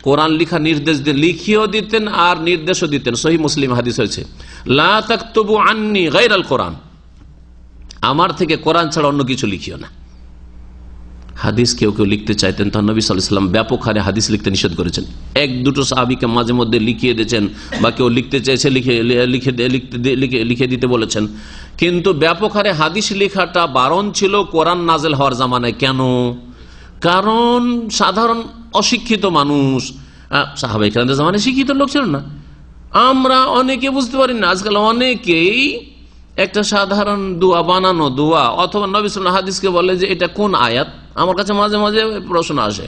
Speaker 4: কোরআন লিখা নির্দেশ দিতেন, লিখিয়েও দিতেন আর নির্দেশও দিতেন। সহিহ মুসলিম হাদিস হয়েছে, লা তাকতুবু আন্নি গায়রাল কোরআন, আমার থেকে কোরআন ছাড়া অন্য কিছু লিখিও না। হাদিস কেউ কেউ লিখতে চাইতেন, তখন নবী সাল্লাল্লাহু আলাইহি ওয়াসাল্লাম ব্যাপক হারে হাদিস লিখতে নিষেধ করেছেন। এক দুটো সাহাবীকে মাঝে মধ্যে লিখিয়ে দিয়েছেন, বা কেউ লিখতে চাইছে লিখে দিতে বলেছেন, কিন্তু ব্যাপক হারে হাদিস লেখাটা বারণ ছিল কোরআন নাযিল হওয়ার জামানায়। কেন? কারণ সাধারণ অশিক্ষিত মানুষ, সাহাবায়ে কেরামদের জামানায় শিক্ষিত লোক ছিল না, আমরা অনেকে বুঝতে পারি না। আজকাল অনেকেই একটা সাধারণ দোয়া, বানানো দোয়া, অথবা নবী সাল্লাল্লাহু আলাইহি ওয়াসাল্লাম হাদিসকে বলে যে এটা কোন আয়াত। আমার কাছে মাঝে মাঝে প্রশ্ন আসে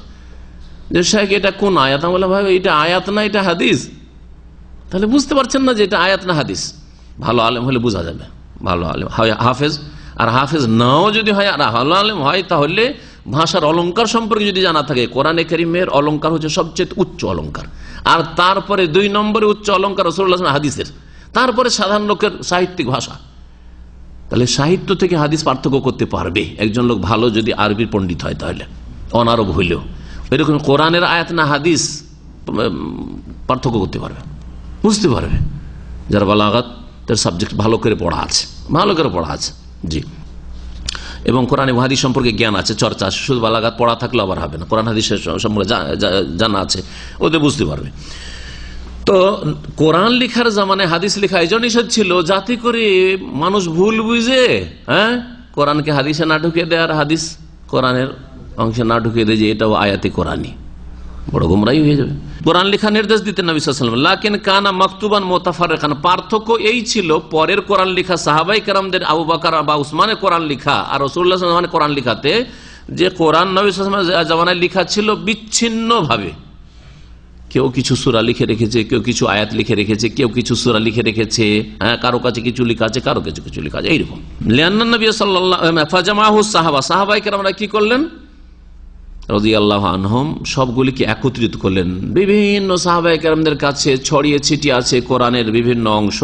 Speaker 4: যে শেখ এটা কোন আয়াত? আমি বললাম ভাই এটা আয়াত না, এটা হাদিস। তাহলে বুঝতে পারছেন না যে এটা আয়াত না হাদিস? ভালো আলেম হলে বোঝা যাবে, ভালো আলেম হয় হাফেজ, আর হাফেজ নাও যদি হয় আর ভালো আলেম হয়, তাহলে ভাষার অলংকার সম্পর্কে যদি জানা থাকে, কোরআনে কারীমের অলংকার হচ্ছে সবচেয়ে উচ্চ অলংকার, আর তারপরে 2 নম্বরে উচ্চ অলংকার রাসূলুল্লাহ সাল্লাল্লাহু আলাইহি ওয়াসাল্লাম হাদিসের, তারপরে সাধারণ লোকের সাহিত্যিক ভাষা। তাহলে সাহিত্য থেকে হাদিস পার্থক্য করতে পারবে একজন লোক ভালো যদি আরবির পণ্ডিত হয়, তাহলে অনারব হইলেও এরকম কোরআনের আয়াত না হাদিস পার্থক্য করতে পারবে, বুঝতে পারবে, যারা বালাগাতের সাবজেক্ট ভালো করে পড়া আছে, ভালো করে পড়া আছে। জি, এবং কোরআন এবং হাদিস সম্পর্কে জ্ঞান আছে, চর্চা আছে। শুধু বালাগাত পড়া থাকলে আবার হবে না, কোরআন হাদিসের সম্পর্কে জানা আছে, ওদের বুঝতে পারবে। তো কোরআন লেখার জামানায় হাদিস লেখা এই জন্য নিষেধ ছিল, যাতে করে মানুষ ভুল বুঝে কোরআনকে হাদিসে না ঢুকিয়ে দেয়, আর হাদিস কোরআনের অংশে না ঢুকিয়ে দেয় যে এটাও আয়াতে কোরআনই, বড় গুমরাই হয়ে যাবে। কোরআন লেখা নির্দেশ দিতেন নবী সাল্লাল্লাহু আলাইহি ওয়াসাল্লাম, লাকিন কানা মাকতুবান মুতাফাররিকান, পার্থক্য এই ছিল পরের কোরআন লেখা, সাহাবায়ে কেরামদের, আবু বকর বা উসমানের কোরআন লেখা আর রাসূলুল্লাহ সাল্লাল্লাহু আলাইহি ওয়াসাল্লামের কোরআন লেখাতে, যে কোরআন নবী সাল্লাল্লাহু আলাইহি ওয়াসাল্লামের জামানায় লেখা ছিল বিচ্ছিন্ন ভাবে। কেউ কিছু সূরা লিখে রেখেছে, কেউ কিছু আয়াত লিখে রেখেছে, কেউ কিছু সূরা লিখে রেখেছে, কারো কাছে কিছু লেখা আছে, কারো কাছে কিছু লেখা আছে, এইরকম। লিআন্না নবী সাল্লাল্লাহু আলাইহি ওয়াসাল্লাম ফাজামাহু সাহাবা, সাহাবায়ে কেরামরা কি করলেন রাদিয়াল্লাহু আনহুম, সবগুলিকে একত্রিত করলেন। বিভিন্ন সাহাবায়ে কেরামদের কাছে ছড়িয়ে ছিটিয়ে আছে কোরআনের বিভিন্ন অংশ,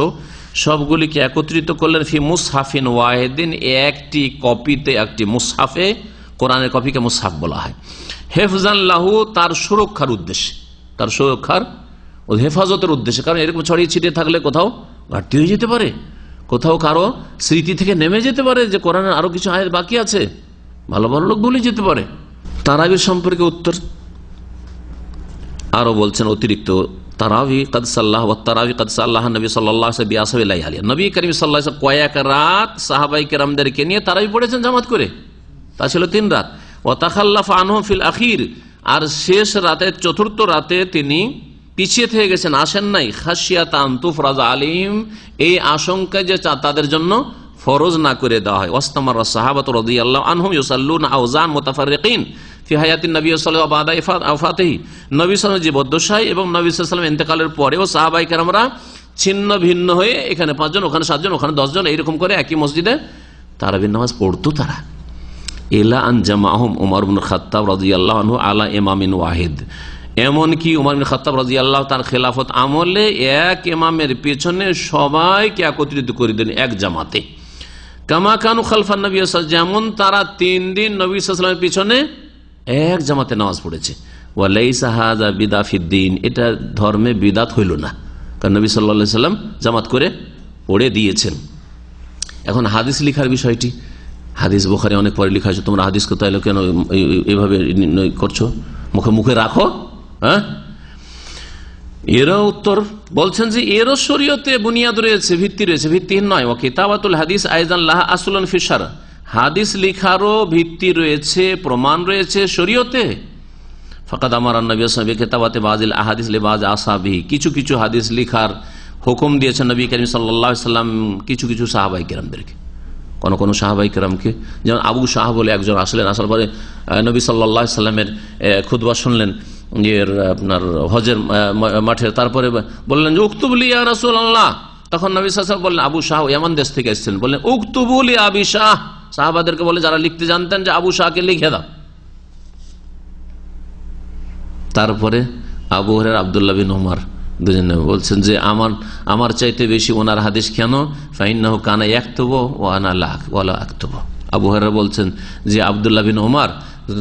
Speaker 4: সবগুলিকে একত্রিত করলেন ফি মুসহাফিন ওয়াহিদিন, একটি কপিতে, একটি মুসহাফে। কোরআনের কপিকে মুসহাফ বলা হয়। হেফজান লাহু, তার সুরক্ষার উদ্দেশ্যে, তার সুরক্ষার হেফাজতের উদ্দেশ্যে। কারণ এরকম ছড়িয়ে ছিটিয়ে থাকলে কোথাও ঘাটতি হয়ে যেতে পারে, কোথাও কারো স্মৃতি থেকে নেমে যেতে পারে যে কোরআনের আরো কিছু আয়াত বাকি আছে, ভালো ভালো লোক ভুলে যেতে পারে। তারাবির সম্পর্কে উত্তর আরো বলছেন অতিরিক্ত, তারাবি কাদ সাল্লাহ ওয়া তারাবি কাদ সাল্লাহ নবী সাল্লাল্লাহু আলাইহি ওয়াসাল্লাম, নবী করিম সাল্লাল্লাহু আলাইহি ওয়াসাল্লাম কয়েক রাত সাহাবায়ে কেরামদেরকে নিয়ে তারাবি পড়েছেন জামাত করে, তা ছিল 3 রাত। ওয়া তাখাল্লাফা আনহুম ফিল আখির, আর শেষ রাতে, চতুর্থ রাতে তিনি পিছিয়ে থেকে গেছেন, আসেন নাই। খাশিয়াতান তুফরাজ আলিম, এই আশঙ্কা যে তাদের জন্য ফরজ না করে দেওয়া হয়। ওয়াস্তামার সাহাবাতু রাদিয়াল্লাহু আনহুম ইউসাল্লুনা আওজান মুতাফাররিকিন ফি হায়াতিন নবী সাল্লাল্লাহু আলাইহি ওয়া বা'দা ওয়াফাতিহি, নবী সাল্লাল্লাহু আলাইহি জীবদ্দশায় এবং নবী সাল্লাল্লাহু আলাইহি ওয়াসাল্লাম ইন্তেকালের পরেও সাহাবায়ে কেরামরা ছিন্ন ভিন্ন হয়ে, এখানে 5 জন, ওখানে 7 জন, ওখানে 10 জন, এইরকম করে একই মসজিদে তারাবির নামাজ পড়তো তারা। ইলা আন জামাআহুম উমর ইবনে খাত্তাব রাদিয়াল্লাহু আনহু আলা ইমামিন ওয়াহিদ, এমনকি উমর ইবনে খাত্তাব রাদিয়াল্লাহু তার খেলাফত আমলে এক ইমামের পেছনে সবাইকে একত্রিত করে দেন এক জামাতে। কামা কানু খালফান নবী, যেমন তারা 3 দিন নবী সাল্লাল্লাহু আলাইহি ওয়াসাল্লামের পিছনে এক জামাতে নামাজ পড়েছে। ওয়ালাইসা হাযা বিদআ ফিদ্দীন, এটা ধর্মে বিদআত হইল না, কারণ নবী সাল্লাল্লাহু আলাইহি ওয়াসাল্লাম জামাত করে পড়ে দিয়েছেন। এখন হাদিস লিখার বিষয়টি, হাদিস বুখারী অনেক পরে লেখা আছে, তোমরা হাদিস কোথায় কেন এইভাবে করছো, মুখে মুখে রাখো। হ্যাঁ, এরও উত্তর বলছেন যে এরও শরীয়তে বুনিয়াদ রয়েছে, ভিত্তি রয়েছে, ভিত্তিহীন নয়। ওয়া কিতাবাতুল হাদিস আইজান লাহা আসলুন ফি শারআ, হাদিস লিখারও ভিত্তি রয়েছে, প্রমাণ রয়েছে শরীয়তে। ফাকাদ আমারান নবী সাল্লাল্লাহু আলাইহি ওয়াসাল্লাম কিতাবাতে বাযিল আহাদিস লিবাজ আসহাবিহি, কিছু কিছু হাদিস লিখার হুকুম দিয়েছেন নবী করিম সাল্লাল্লাহু আলাইহি ওয়াসাল্লাম কিছু কিছু সাহাবায়ে কেরামদেরকে, কোন কোন সাহাবায়ে কেরামকে। যেমন আবু শাহ বলে একজন আসলেন, আসার পরে নবী সাল্লাল্লাহু আলাইহি ওয়াসাল্লামের খুতবা শুনলেন আপনার হজের মাঠে, তারপরে বললেন যে উকতুবলি ইয়া রাসূলুল্লাহ, তখন নবী সাল্লাল্লাহু আলাইহি ওয়াসাল্লাম বললেন, আবু শাহ ইয়ামান দেশ থেকে এসেছেন, বললেন উকতুবুলি আবি শাহ, সাহাবাদেরকে বলে যারা লিখতে জানতেন যে আবু শাহকে লিখে দাও। তারপরে আবু হুরায়রা আব্দুল্লাহ বিন উমর দুজনে বলছেন যে আমার চাইতে বেশি ওনার হাদিস কেন, ফাইন্নাহু কানা ইয়াকতুবু ওয়া আনা লা আকতুবু। আবু হুরায়রা বলছেন যে আব্দুল্লাহ বিন উমর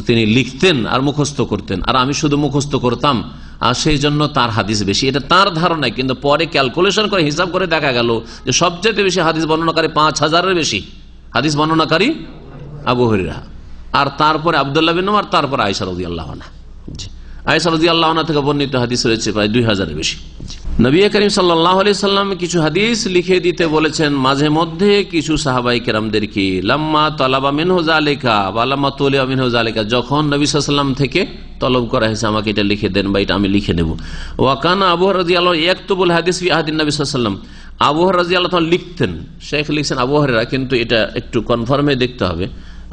Speaker 4: তিনি লিখতেন আর মুখস্থ করতেন, আর আমি শুধু মুখস্থ করতাম, আর সেই জন্য তার হাদিস বেশি। এটা তার ধারণা, কিন্তু পরে ক্যালকুলেশন করে হিসাব করে দেখা গেল যে সবচেয়ে বেশি হাদিস বর্ণনাকারী 5000-এর বেশি হাদিস বর্ণনাকারী আবু হুরায়রা, আর তারপরে আব্দুল্লাহ বিন উমর, তারপরে আয়েশা রাদিয়াল্লাহু আনহা। আয়েশা রাদিয়াল্লাহু আনহা থেকে বর্ণিত হাদিস রয়েছে প্রায় 2000-এর বেশি। নবী করিম সাল্লাল্লাহু আলাইহি সাল্লাম কিছু হাদিস লিখে দিতে বলেছেন মাঝে মধ্যে কিছু সাহাবায়ে কেরামদেরকে। লাম্মা তালাবা মিনহু যালিকা ওয়া লাম্মা তুলিবা মিনহু যালিকা, যখন নবী সাল্লাল্লাহু আলাইহি সাল্লাম থেকে তলব করা হয়েছে আমাকে এটা লিখে দেন বা এটা আমি লিখে নেব। ওয়া কানা আবু হুরায়রা রাদিয়াল্লাহু আনহু ইয়াকতুবুল হাদিস ফি আহদিন নবী সাল্লাল্লাহু আলাইহি সাল্লাম, আবু হুরায়রা রাদিয়াল্লাহু আনহু লিখতেন, শেখ লিখছেন আবু হুরায়রা, কিন্তু এটা একটু কনফার্মে দেখতে হবে।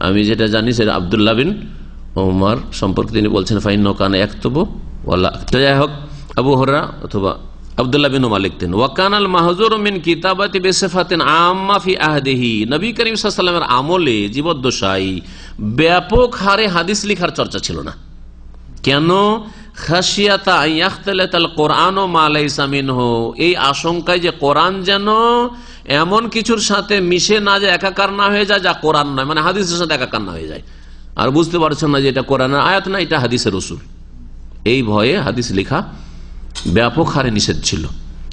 Speaker 4: আমি যেটা জানি সেটা আব্দুল্লাহ বিন উমর সম্পর্কে তিনি বলছেন ফাইন্নাহু কানা ইয়াকতুবু ওয়ালা, যাই হোক আবু হুরায়রা অথবা আব্দুল্লাহ বিন উমর লিখতেন। ওয়া কানাল মাহজুরু মিন কিতাবাতি বিসিফাতিন আম্মা ফি আহদিহি, নবী করিম সাল্লাল্লাহু আলাইহি ওয়াসাল্লামের আমলে জীবদ্দশায় ব্যাপক হারে হাদিস লেখার চর্চা ছিল না। কেন? খাশিয়াতা আন ইয়াখতালাতাল কুরআন মা লাইসা মিনহু, এই আশঙ্কায় যে কোরআন যেন এমন কিছুর সাথে মিশে না যায়, একাকার না হয়ে যায় যা কোরআন নয়, মানে হাদিসের সাথে একাকার না হয়ে যায়, আর বুঝতে পারছেন না যে এটা কোরআনের আয়াত না, এটা হাদিসের রাসূল। এই ভয়ে হাদিস লেখা ব্যাপক হারে নিষেধ ছিল।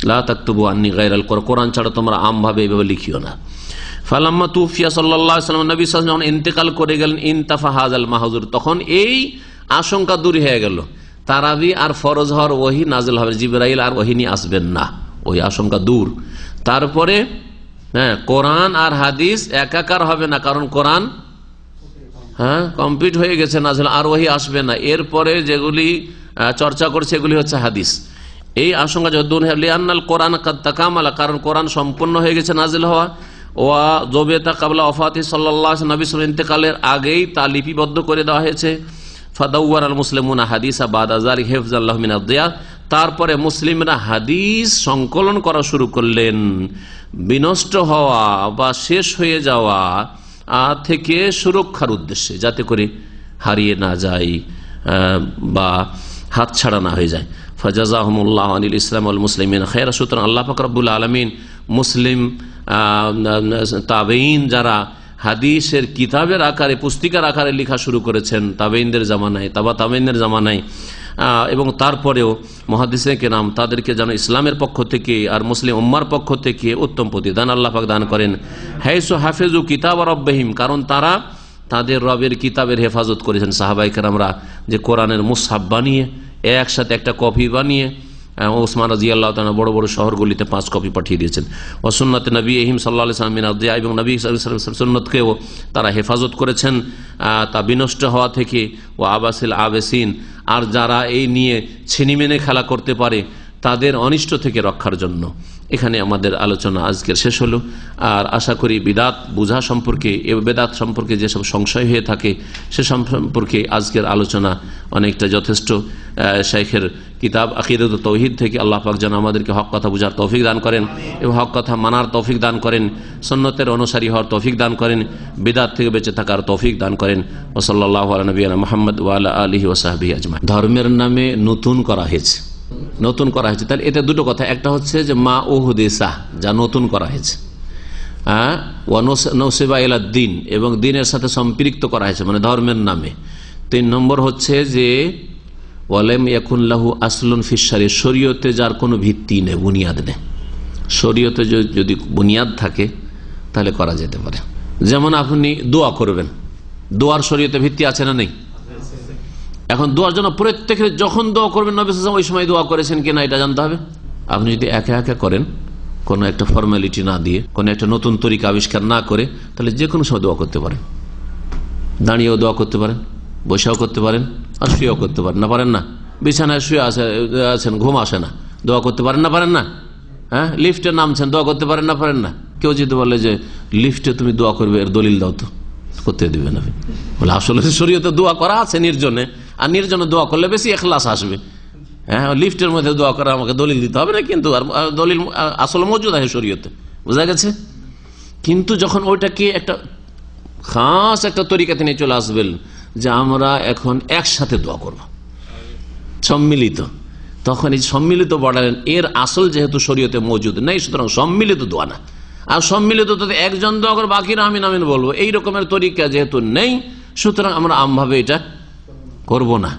Speaker 4: লা তাকতুবু আন্নী গায়রাল কুরআন, কোরআন ছাড়া তোমরা আমভাবে এইভাবে লিখিও না। ফালাম্মা তুফিয়া সাল্লাল্লাহু আলাইহি ওয়াসাল্লাম, নবী সাল্লাল্লাহু আলাইহি ওয়াসাল্লাম ইন্তেকাল করে গেলেন, ইনতাফা হাযাল মাহজুর, তখন এই আশঙ্কা দূর হয়ে গেল, তারাবি আর ফরজ হওয়ার ওহী নাযিল হবে, জিবরাইল আর ওহী নিয়ে আসবেন না, ওই আশঙ্কা দূর। তারপরে কোরআন আর হাদিস একাকার হবে না, কারণ কোরআন কমপ্লিট হয়ে গেছে নাযিল, আর ওহী আসবে না, এরপরে যেগুলি চর্চা করছে এগুলি হচ্ছে হাদিস। এই আশঙ্কা যদুন লিআন্নাল কোরআন কাদ তাকামালা, কারণ কোরআন সম্পূর্ণ হয়ে গেছে নাযিল হওয়া। ওয়া যুবিতা ক্বাবলা ওয়াফাতি সাল্লাল্লাহু আলাইহি ওয়াসাল্লাম, নবী সাল্লাল্লাহু আলাইহি ওয়াসাল্লাম ইন্তেকালের আগেই তা লিপিবদ্ধ করে দেওয়া হয়েছে। ফাদাওয়ার আল মুসলিমুনা হাদিসা বাদা যালিক হিফজাল্লাহু মিন আদ-দিয়া, তারপরে মুসলিমরা হাদিস সংকলন করা শুরু করলেন বিনষ্ট হওয়া বা শেষ হয়ে যাওয়া থেকে সুরক্ষার উদ্দেশ্যে, যাতে করে হারিয়ে না যায় বা হাতছাড়া না হয়ে যায়। ফাজাযাহুমুল্লাহু আনিল ইসলাম ওয়াল মুসলিমিন খায়রা, সুতরাং আল্লাহ পাক রব্বুল আলামিন মুসলিম তাবেঈন যারা হাদিসের কিতাবের আকারে, পুস্তিকার আকারে লেখা শুরু করেছেন তাবেঈনদের জামানায়, তাবেঈনদের জামানায়, এবং তারপরেও মুহাদ্দিসিনে কেরাম তাদেরকে যেন ইসলামের পক্ষ থেকে আর মুসলিম উম্মার পক্ষ থেকে উত্তম প্রতিদান আল্লাহ পাক দান করেন। হাইসু হাফিজু কিতাব রাব্বিহিম, কারণ তারা তাদের রবের কিতাবের হেফাজত করেছেন। সাহাবায়ে কেরামরা যে কোরআনের মুসহাফ বানিয়ে একসাথে একটা কপি বানিয়ে ওসমান রাদিয়াল্লাহু তাআলা বড় বড় শহরগুলিতে 5 কপি পাঠিয়ে দিয়েছেন। ও সুন্নাতে নবীহিম সাল্লাল্লাহু আলাইহি ওয়াসাল্লাম মিন আদ-দিয়া, এবং নবী সাল্লাল্লাহু আলাইহি ওয়াসাল্লাম সুন্নতকেও তারা হেফাজত করেছেন তা বিনষ্ট হওয়া থেকে। ও আবাসিল আবেসিন, আর যারা এই নিয়ে ছিনিমেনে খেলা করতে পারে তাদের অনিষ্ট থেকে রক্ষার জন্য। এখানে আমাদের আলোচনা আজকের শেষ হলো। আর আশা করি বিদাত বুঝা সম্পর্কে, বেদাত সম্পর্কে যেসব সংশয় হয়ে থাকে সে সম্পর্কে আজকের আলোচনা অনেকটা যথেষ্ট। শাইখের কিতাব আকিদাতুত তাওহীদ থেকে আল্লাহ পাক যেন আমাদেরকে হক কথা বুঝার তৌফিক দান করেন এবং হক কথা মানার তৌফিক দান করেন, সুন্নতের অনুসারী হওয়ার তৌফিক দান করেন, বিদাত থেকে বেঁচে থাকার তৌফিক দান করেন। ওয়া সাল্লাল্লাহু আলা নবিয়িনা মুহাম্মদ ওয়া আলা আলিহি ওয়া সাহবিহি আজমাইন। ধর্মের নামে নতুন করা হয়েছে, নতুন করা হয়েছে, তাহলে এতে দুটো কথা। একটা হচ্ছে যে মা উহদিসা, যা নতুন করা হয়েছে, নৌসেবা ইলা দিন, এবং দিনের সাথে সম্পৃক্ত করা হয়েছে, মানে ধর্মের নামে। 3 নম্বর হচ্ছে যে ওয়ালাম ইয়াকুন লাহু আসলুন ফিশ শরিয়ত, শরীয়তে যার কোনো ভিত্তি নেই, বুনিয়াদ নেই। শরীয়তে যদি বুনিয়াদ থাকে তাহলে করা যেতে পারে। যেমন আপনি দোয়া করবেন, দোয়ার শরীয়তে ভিত্তি আছে না নেই? এখন দোয়ার জন্য প্রত্যেকের যখন দোয়া করবেন নবী সাল্লাল্লাহু আলাইহি ওয়াসাল্লাম ওই সময় দোয়া করেছেন কিনা এটা জানতে হবে। আপনি যদি একা একা করেন, কোনো একটা ফর্মালিটি না দিয়ে, কোনো একটা নতুন তরিকা আবিষ্কার না করে, তাহলে যে কোনো সময় দোয়া করতে পারেন। দাঁড়িয়েও দোয়া করতে পারেন, বসেও করতে পারেন, আর শুয়েও করতে পারেন। না পারেন না? বিছানায় শুয়ে আছেন, ঘুম আসে না, দোয়া করতে পারেন না? পারেন না? হ্যাঁ, লিফটে নামছেন, দোয়া করতে পারেন না? পারেন না? কেউ যদি বলে যে লিফটে তুমি দোয়া করবে, এর দলিল দাও, তো করতে দিবে না। বলে আসলে শরীয়তে দোয়া করা আছে নির্জনে, আর নির্জনে দোয়া করলে বেশি ইখলাস আসবে। হ্যাঁ, লিফটের মধ্যে দোয়া করা আমাকে দলিল দিতে হবে না, কিন্তু আর দলিল আসলে মজুদ আছে শরীয়তে, বোঝা গেছে। কিন্তু যখন ওইটাকে একটা খাস একটা তরিকাতে নিয়ে চলে আসবেন যে আমরা এখন একসাথে দোয়া করব, সম্মিলিত, তখন এই সম্মিলিত বলেন এর আসল যেহেতু শরীয়তে মজুদ নেই, সুতরাং সম্মিলিত দোয়া না। আর সম্মিলিত তো একজন দোয়া করে বাকিরা আমিন আমিন বলবো, এই রকমের তরিকা যেহেতু নেই, সুতরাং আমরা আমভাবে এটা করব না।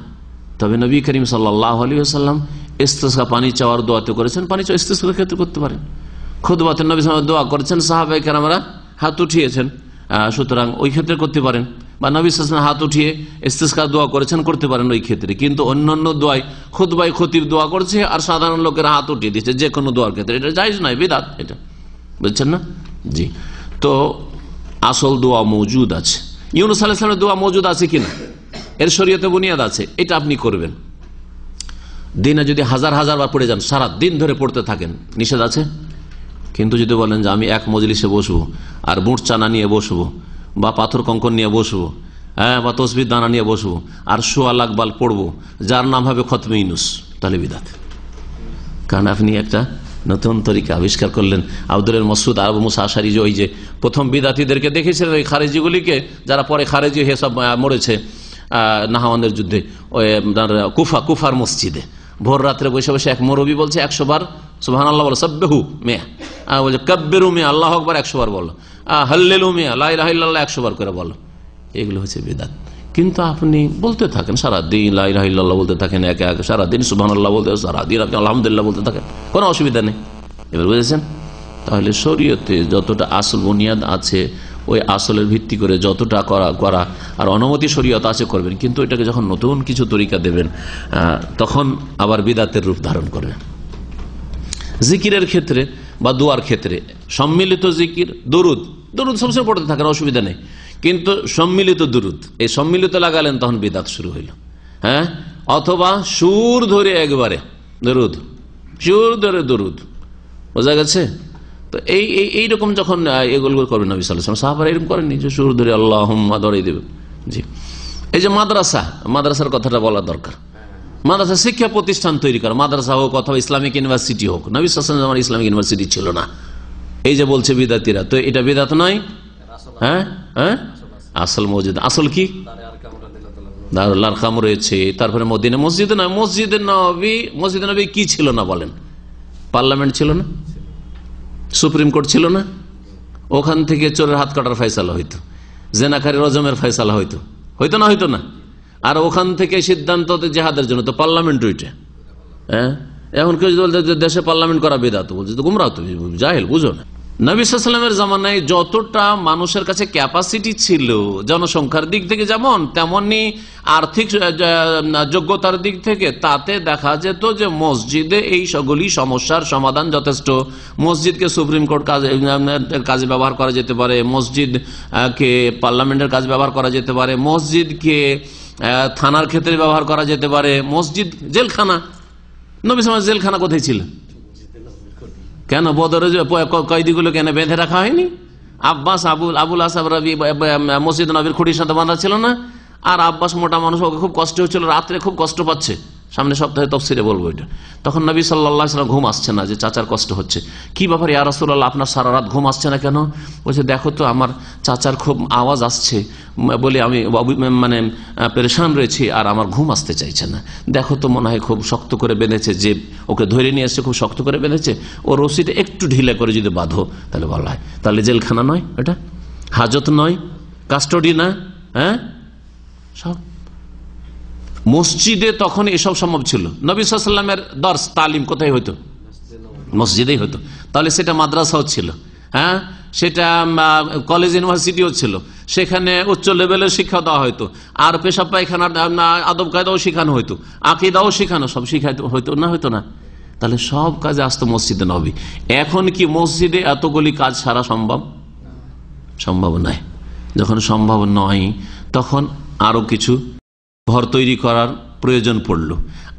Speaker 4: তবে নবী করিম সাল্লাল্লাহু আলাইহি ওয়াসাল্লাম ইস্তিসকা, পানি চাওয়ার দোয়াতে করেছেন, পানি চাওয়া ইস্তিসকার ক্ষেত্রে করতে পারেন। খুতবাতে নবী সাল্লাল্লাহু আলাইহি ওয়াসাল্লাম দোয়া করেছেন, সাহাবায়ে কেরামরা হাত উঠিয়েছেন, সুতরাং ওই ক্ষেত্রে করতে পারেন। বা নবী সাল্লাল্লাহু আলাইহি ওয়াসাল্লাম হাত উঠিয়ে ইস্তিসকা দোয়া করেছেন, করতে পারেন ওই ক্ষেত্রে। কিন্তু অন্যান্য দোয়ায় খুতবায় খতিব দোয়া করছে আর সাধারণ লোকেরা হাত উঠিয়ে দিচ্ছে, যে কোনো দোয়ার ক্ষেত্রে এটা জায়েজ নয়, বিদআত এটা, বুঝছেন না? জি। তো আসল দোয়া মওজুদ আছে। ইউনূস আলাইহিস সালামের দোয়া মওজুদ আছে কিনা, এর শরীয়তে বুনিয়াদ আছে, এটা আপনি করবেন। দিনে যদি হাজার হাজার বার পড়ে যান, সারা দিন ধরে পড়তে থাকেন, নিষেধ আছে। কিন্তু যদি বলেন যে আমি এক মজলিসে বসবো আর বুট চানা নিয়ে বসবো, বা পাথর কঙ্কন নিয়ে বসবো, হ্যাঁ, বা তসবির দানা নিয়ে বসবো আর সোয়া লাখ বাল পড়বো, যার নাম হবে খতমে ইউনূস, তাহলে বিদআত। কারণ আপনি একটা নতুন তরিকা আবিষ্কার করলেন। আব্দুল মসউদ আবু মুসা আশারী যে ওই যে প্রথম বিদআতীদেরকে দেখেছিলেন, ওই খারেজিগুলিকে, যারা পরে খারেজি হয়ে সব মরেছে নাহাওয়ানের যুদ্ধে, ওই কুফার মসজিদে ভোর রাত্রে বসে বসে এক মরবি বলছে 100 বার সুবহানাল্লাহ বলো, সাব্বিহু মিয়া, বলছে কাব্বিরু মিয়া, আল্লাহু আকবার 100 বার বলো, হাল্লেলু মিয়া, লা ইলাহা ইল্লাল্লাহ 100 বার করে বলো। এগুলো হচ্ছে বিদআত। কিন্তু আপনি বলতে থাকেন সারাদিন, লা ইলাহা ইল্লাল্লাহ বলতে থাকেন, একে একে সারাদিন সুবহানাল্লাহ বলতে, সারাদিন আপনি আলহামদুলিল্লাহ বলতে থাকেন, কোনো অসুবিধা নেই। এবার বুঝেছেন? তাহলে শরীয়তে যতটা আসল বুনিয়াদ আছে, ওই আসলের ভিত্তি করে যতটা করা আর অনুমতি শরীয়ত আছে করবেন। কিন্তু এটাকে যখন নতুন কিছু তরিকা দেবেন, তখন আবার বিদআতের রূপ ধারণ করবেন। জিকিরের ক্ষেত্রে বা দোয়ার ক্ষেত্রে সম্মিলিত জিকির, দরুদ সবসময় পড়তে থাকেন, অসুবিধা নেই। কিন্তু সম্মিলিত দরুদ, এই সম্মিলিত লাগালেন তখন বিদআত শুরু হইল। হ্যাঁ, অথবা সুর ধরে একবারে দরুদ, সুর ধরে দরুদ, বোঝা গেছে? তো এইরকম যখন এগুলো করবেন নবী সাল্লাল্লাহু আলাইহি ওয়াসাল্লাম, সাহাবারা এরকম করেননি যে সুর ধরে আল্লাহুম্মা ধরেই দেবে। জি। এই যে মাদ্রাসার কথাটা বলা দরকার। মাদ্রাসা শিক্ষা প্রতিষ্ঠান তৈরি করা, মাদ্রাসা হোক অথবা ইসলামিক ইউনিভার্সিটি হোক। নবী সাল্লাল্লাহু আলাইহি ওয়াসাল্লাম ইসলামিক ইউনিভার্সিটি ছিল না, এই যে বলছে বিদআতীরা, তো এটা বিদআত নয়। হ্যাঁ হ্যাঁ, আসল মসজিদ, আসল কি দারুল আরকাম রয়েছে, তারপরে মদিনা মসজিদ নয়, মসজিদে নবী কি ছিল না বলেন? পার্লামেন্ট ছিল না, সুপ্রিম কোর্ট ছিল না, ওখান থেকে চোরের হাত কাটার ফয়সালা হইতো, জেনাকারী রজমের ফয়সালা হইতো না? হইতো না? আর ওখান থেকে সিদ্ধান্ত জেহাদের জন্য তো পার্লামেন্ট ওইটা। হ্যাঁ, এখন কেউ বলতে দেশে পার্লামেন্ট করা বিদআত, বলছে তো গুমরাহ, তুমি জাহেল, বুঝো না। নবী সাল্লাল্লাহু আলাইহি ওয়াসাল্লামের জামানায় যতটা মানুষের কাছে ক্যাপাসিটি ছিল জনসংখ্যার দিক থেকে, যেমন তেমনি আর্থিক যোগ্যতার দিক থেকে, তাতে দেখা যেত যে মসজিদে এই সবগুলি সমস্যার সমাধান যথেষ্ট। মসজিদকে সুপ্রিম কোর্ট কাজে ব্যবহার করা যেতে পারে, মসজিদকে পার্লামেন্টের কাজে ব্যবহার করা যেতে পারে, মসজিদকে থানার ক্ষেত্রে ব্যবহার করা যেতে পারে, মসজিদ জেলখানা। নবী সাল্লাল্লাহু আলাইহি ওয়াসাল্লাম জেলখানা কোথায় ছিল? কেন বদরে কয়েদিগুলো কেন বেঁধে রাখা হয়নি? আব্বাস আবুল আসাব রাবি মসজিদ নবীর খুঁটির সাথে বাঁধা ছিল না? আর আব্বাস মোটা মানুষ, ওকে খুব কষ্ট হচ্ছিল, রাত্রে খুব কষ্ট পাচ্ছে, সামনে সপ্তাহে তাফসীরে বলবো এটা। তখন নবী সাল্লাল্লাহু আলাইহি ওয়াসাল্লাম ঘুম আসছে না, যে চাচার কষ্ট হচ্ছে। কি ব্যাপার ইয়া রাসূলুল্লাহ, আপনার সারা রাত ঘুম আসছে না কেন? বলছে দেখো তো আমার চাচার খুব আওয়াজ আসছে বলে আমি মানে পেরেশান রয়েছি, আর আমার ঘুম আসতে চাইছে না। দেখো তো মনে হয় খুব শক্ত করে বেঁধেছে, যে ওকে ধরে নিয়ে এসছে খুব শক্ত করে বেঁধেছে, ও রশিটা একটু ঢিলে করে যদি বাঁধো তাহলে ভালো হয়। তাহলে জেলখানা নয়, এটা হাজত নয়, কাস্টডি না। হ্যাঁ, সব মসজিদে তখন এসব সম্ভব ছিল। নবী সাল্লাল্লাহু আলাইহি ওয়াসাল্লামের দর্স তালিম কোথায় হতো? মসজিদেই হতো। তাহলে সেটা মাদ্রাসাও ছিল, হ্যাঁ, সেটা কলেজ ইউনিভার্সিটিও ছিল, সেখানে উচ্চ লেভেলের শিক্ষা দেওয়া হতো, আর পেশাব পায়খানার আদব কায়দাও শেখানো হতো, আকীদাও শেখানো, সব শিখাইতে হইতো না, হইতো না? তাহলে সব কাজে আসতো মসজিদে নবী। এখন কি মসজিদে এতগুলি কাজ সারা সম্ভব? সম্ভব নয়। যখন সম্ভব নয় তখন আরো কিছু ঘর তৈরি করার প্রয়োজন পড়ল,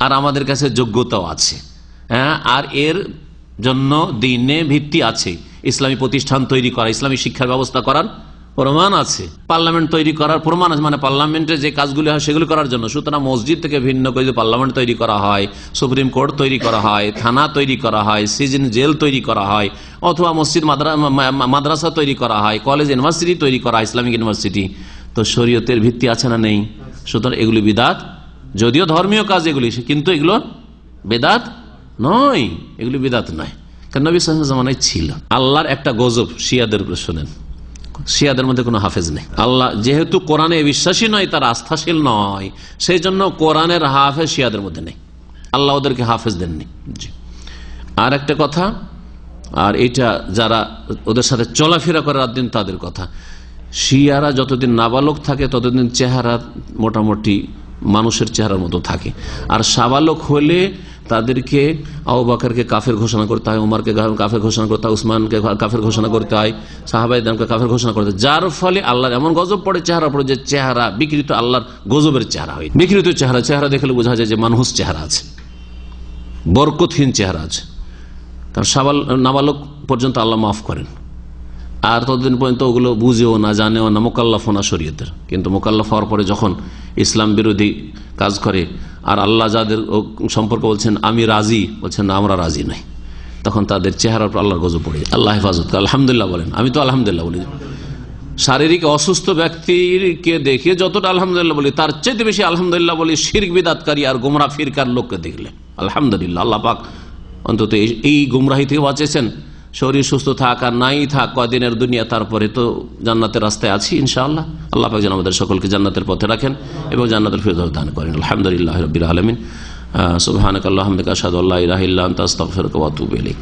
Speaker 4: আর আমাদের কাছে যোগ্যতাও আছে, হ্যাঁ, আর এর জন্য দিনে ভিত্তি আছে। ইসলামী প্রতিষ্ঠান তৈরি করা, ইসলামী শিক্ষার ব্যবস্থা করার প্রমাণ আছে, পার্লামেন্ট তৈরি করার প্রমাণ আছে, মানে পার্লামেন্টে যে কাজগুলি হয় সেগুলি করার জন্য। সুতরাং মসজিদ থেকে ভিন্ন করে যদি পার্লামেন্ট তৈরি করা হয়, সুপ্রিম কোর্ট তৈরি করা হয়, থানা তৈরি করা হয়, সিজন জেল তৈরি করা হয়, অথবা মসজিদ মাদ্রাসা তৈরি করা হয়, কলেজ ইউনিভার্সিটি তৈরি করা হয়, ইসলামিক ইউনিভার্সিটি, তো শরীয়তের ভিত্তি আছে না? নেই। সুতরাং এগুলি বিদআত, যদিও ধর্মীয় কাজ এগুলি, কিন্তু এগুলো বেদাত নয়, এগুলি বিদআত নয়। কারণ নবী সাল্লাল্লাহু আলাইহি ওয়াসাল্লাম জামানায় ছিল। আল্লাহর একটা গজব শিয়াদের উপরে, শোনেন, শিয়াদের মধ্যে কোনো হাফেজ নেই। আল্লাহ যেহেতু কোরআনে বিশ্বাসী নয়, তার আস্থাশীল নয়, সেই জন্য কোরআনের হাফেজ শিয়াদের মধ্যে নেই, আল্লাহ ওদেরকে হাফেজ দেননি। জি, আর একটা কথা, আর এটা যারা ওদের সাথে চলাফেরা করে রাত দিন তাদের কথা, শিয়ারা যতদিন নাবালক থাকে ততদিন চেহারা মোটামুটি মানুষের চেহারার মতো থাকে, আর সাবালক হলে তাদেরকে আবু বকরকে কাফের ঘোষণা করতে হয়, উমরকে কাফের ঘোষণা করতে হয়, উসমানকে কাফের ঘোষণা করতে হয়, সাহাবায়ে-কেরামকে কাফের ঘোষণা করতে হয়, যার ফলে আল্লাহর এমন গজব পড়ে চেহারা পড়ে, যে চেহারা বিকৃত, আল্লাহর গজবের চেহারা হয়। বিকৃত চেহারা, চেহারা দেখলে বোঝা যায় যে মানুষ চেহারা আছে, বরকতহীন চেহারা আছে। কারণ নাবালক পর্যন্ত আল্লাহ মাফ করেন, আর ততদিন পর্যন্ত ওগুলো বুঝেও না, জানেও না, মোকাল্লাফ না শরীয়তের। কিন্তু মোকাল্লাফ হওয়ার পরে যখন ইসলাম বিরোধী কাজ করে, আর আল্লাহ যাদের সম্পর্কে বলছেন আমি রাজি, বলছেন না আমরা রাজি নই, তখন তাদের চেহারার উপর আল্লাহর গজব পড়ে। আল্লাহ হেফাজত করে। আলহামদুলিল্লাহ বলেন, আমি তো আলহামদুলিল্লাহ বলি। শারীরিক অসুস্থ ব্যক্তিকে দেখে যতটা আলহামদুলিল্লাহ বলি, তার চেয়ে বেশি আলহামদুলিল্লাহ বলি শিরক বিদআতকারী আর গোমরা ফিরকার লোককে দেখলে। আলহামদুলিল্লাহ, আল্লাহ পাক অন্তত এই গুমরাহি থেকে বাঁচিয়েছেন। শরীর সুস্থ থাক আর নাই থাক কয়দিনের দুনিয়া, তারপরে তো জান্নাতের রাস্তায় আছি ইনশাআল্লাহ। আল্লাহ পাক যেন আমাদের সকলকে জান্নাতের পথে রাখেন এবং জান্নাতের ফিরদৌস দান করেন। আলহামদুলিল্লাহি রাব্বিল আলামিন। সুবহানাকাল্লাহুম্মা ওয়া বিহামদিকা আশহাদু আল্লা ইলাহা ইল্লা আনতা আস্তাগফিরুকা ওয়া আতুবু ইলাইক।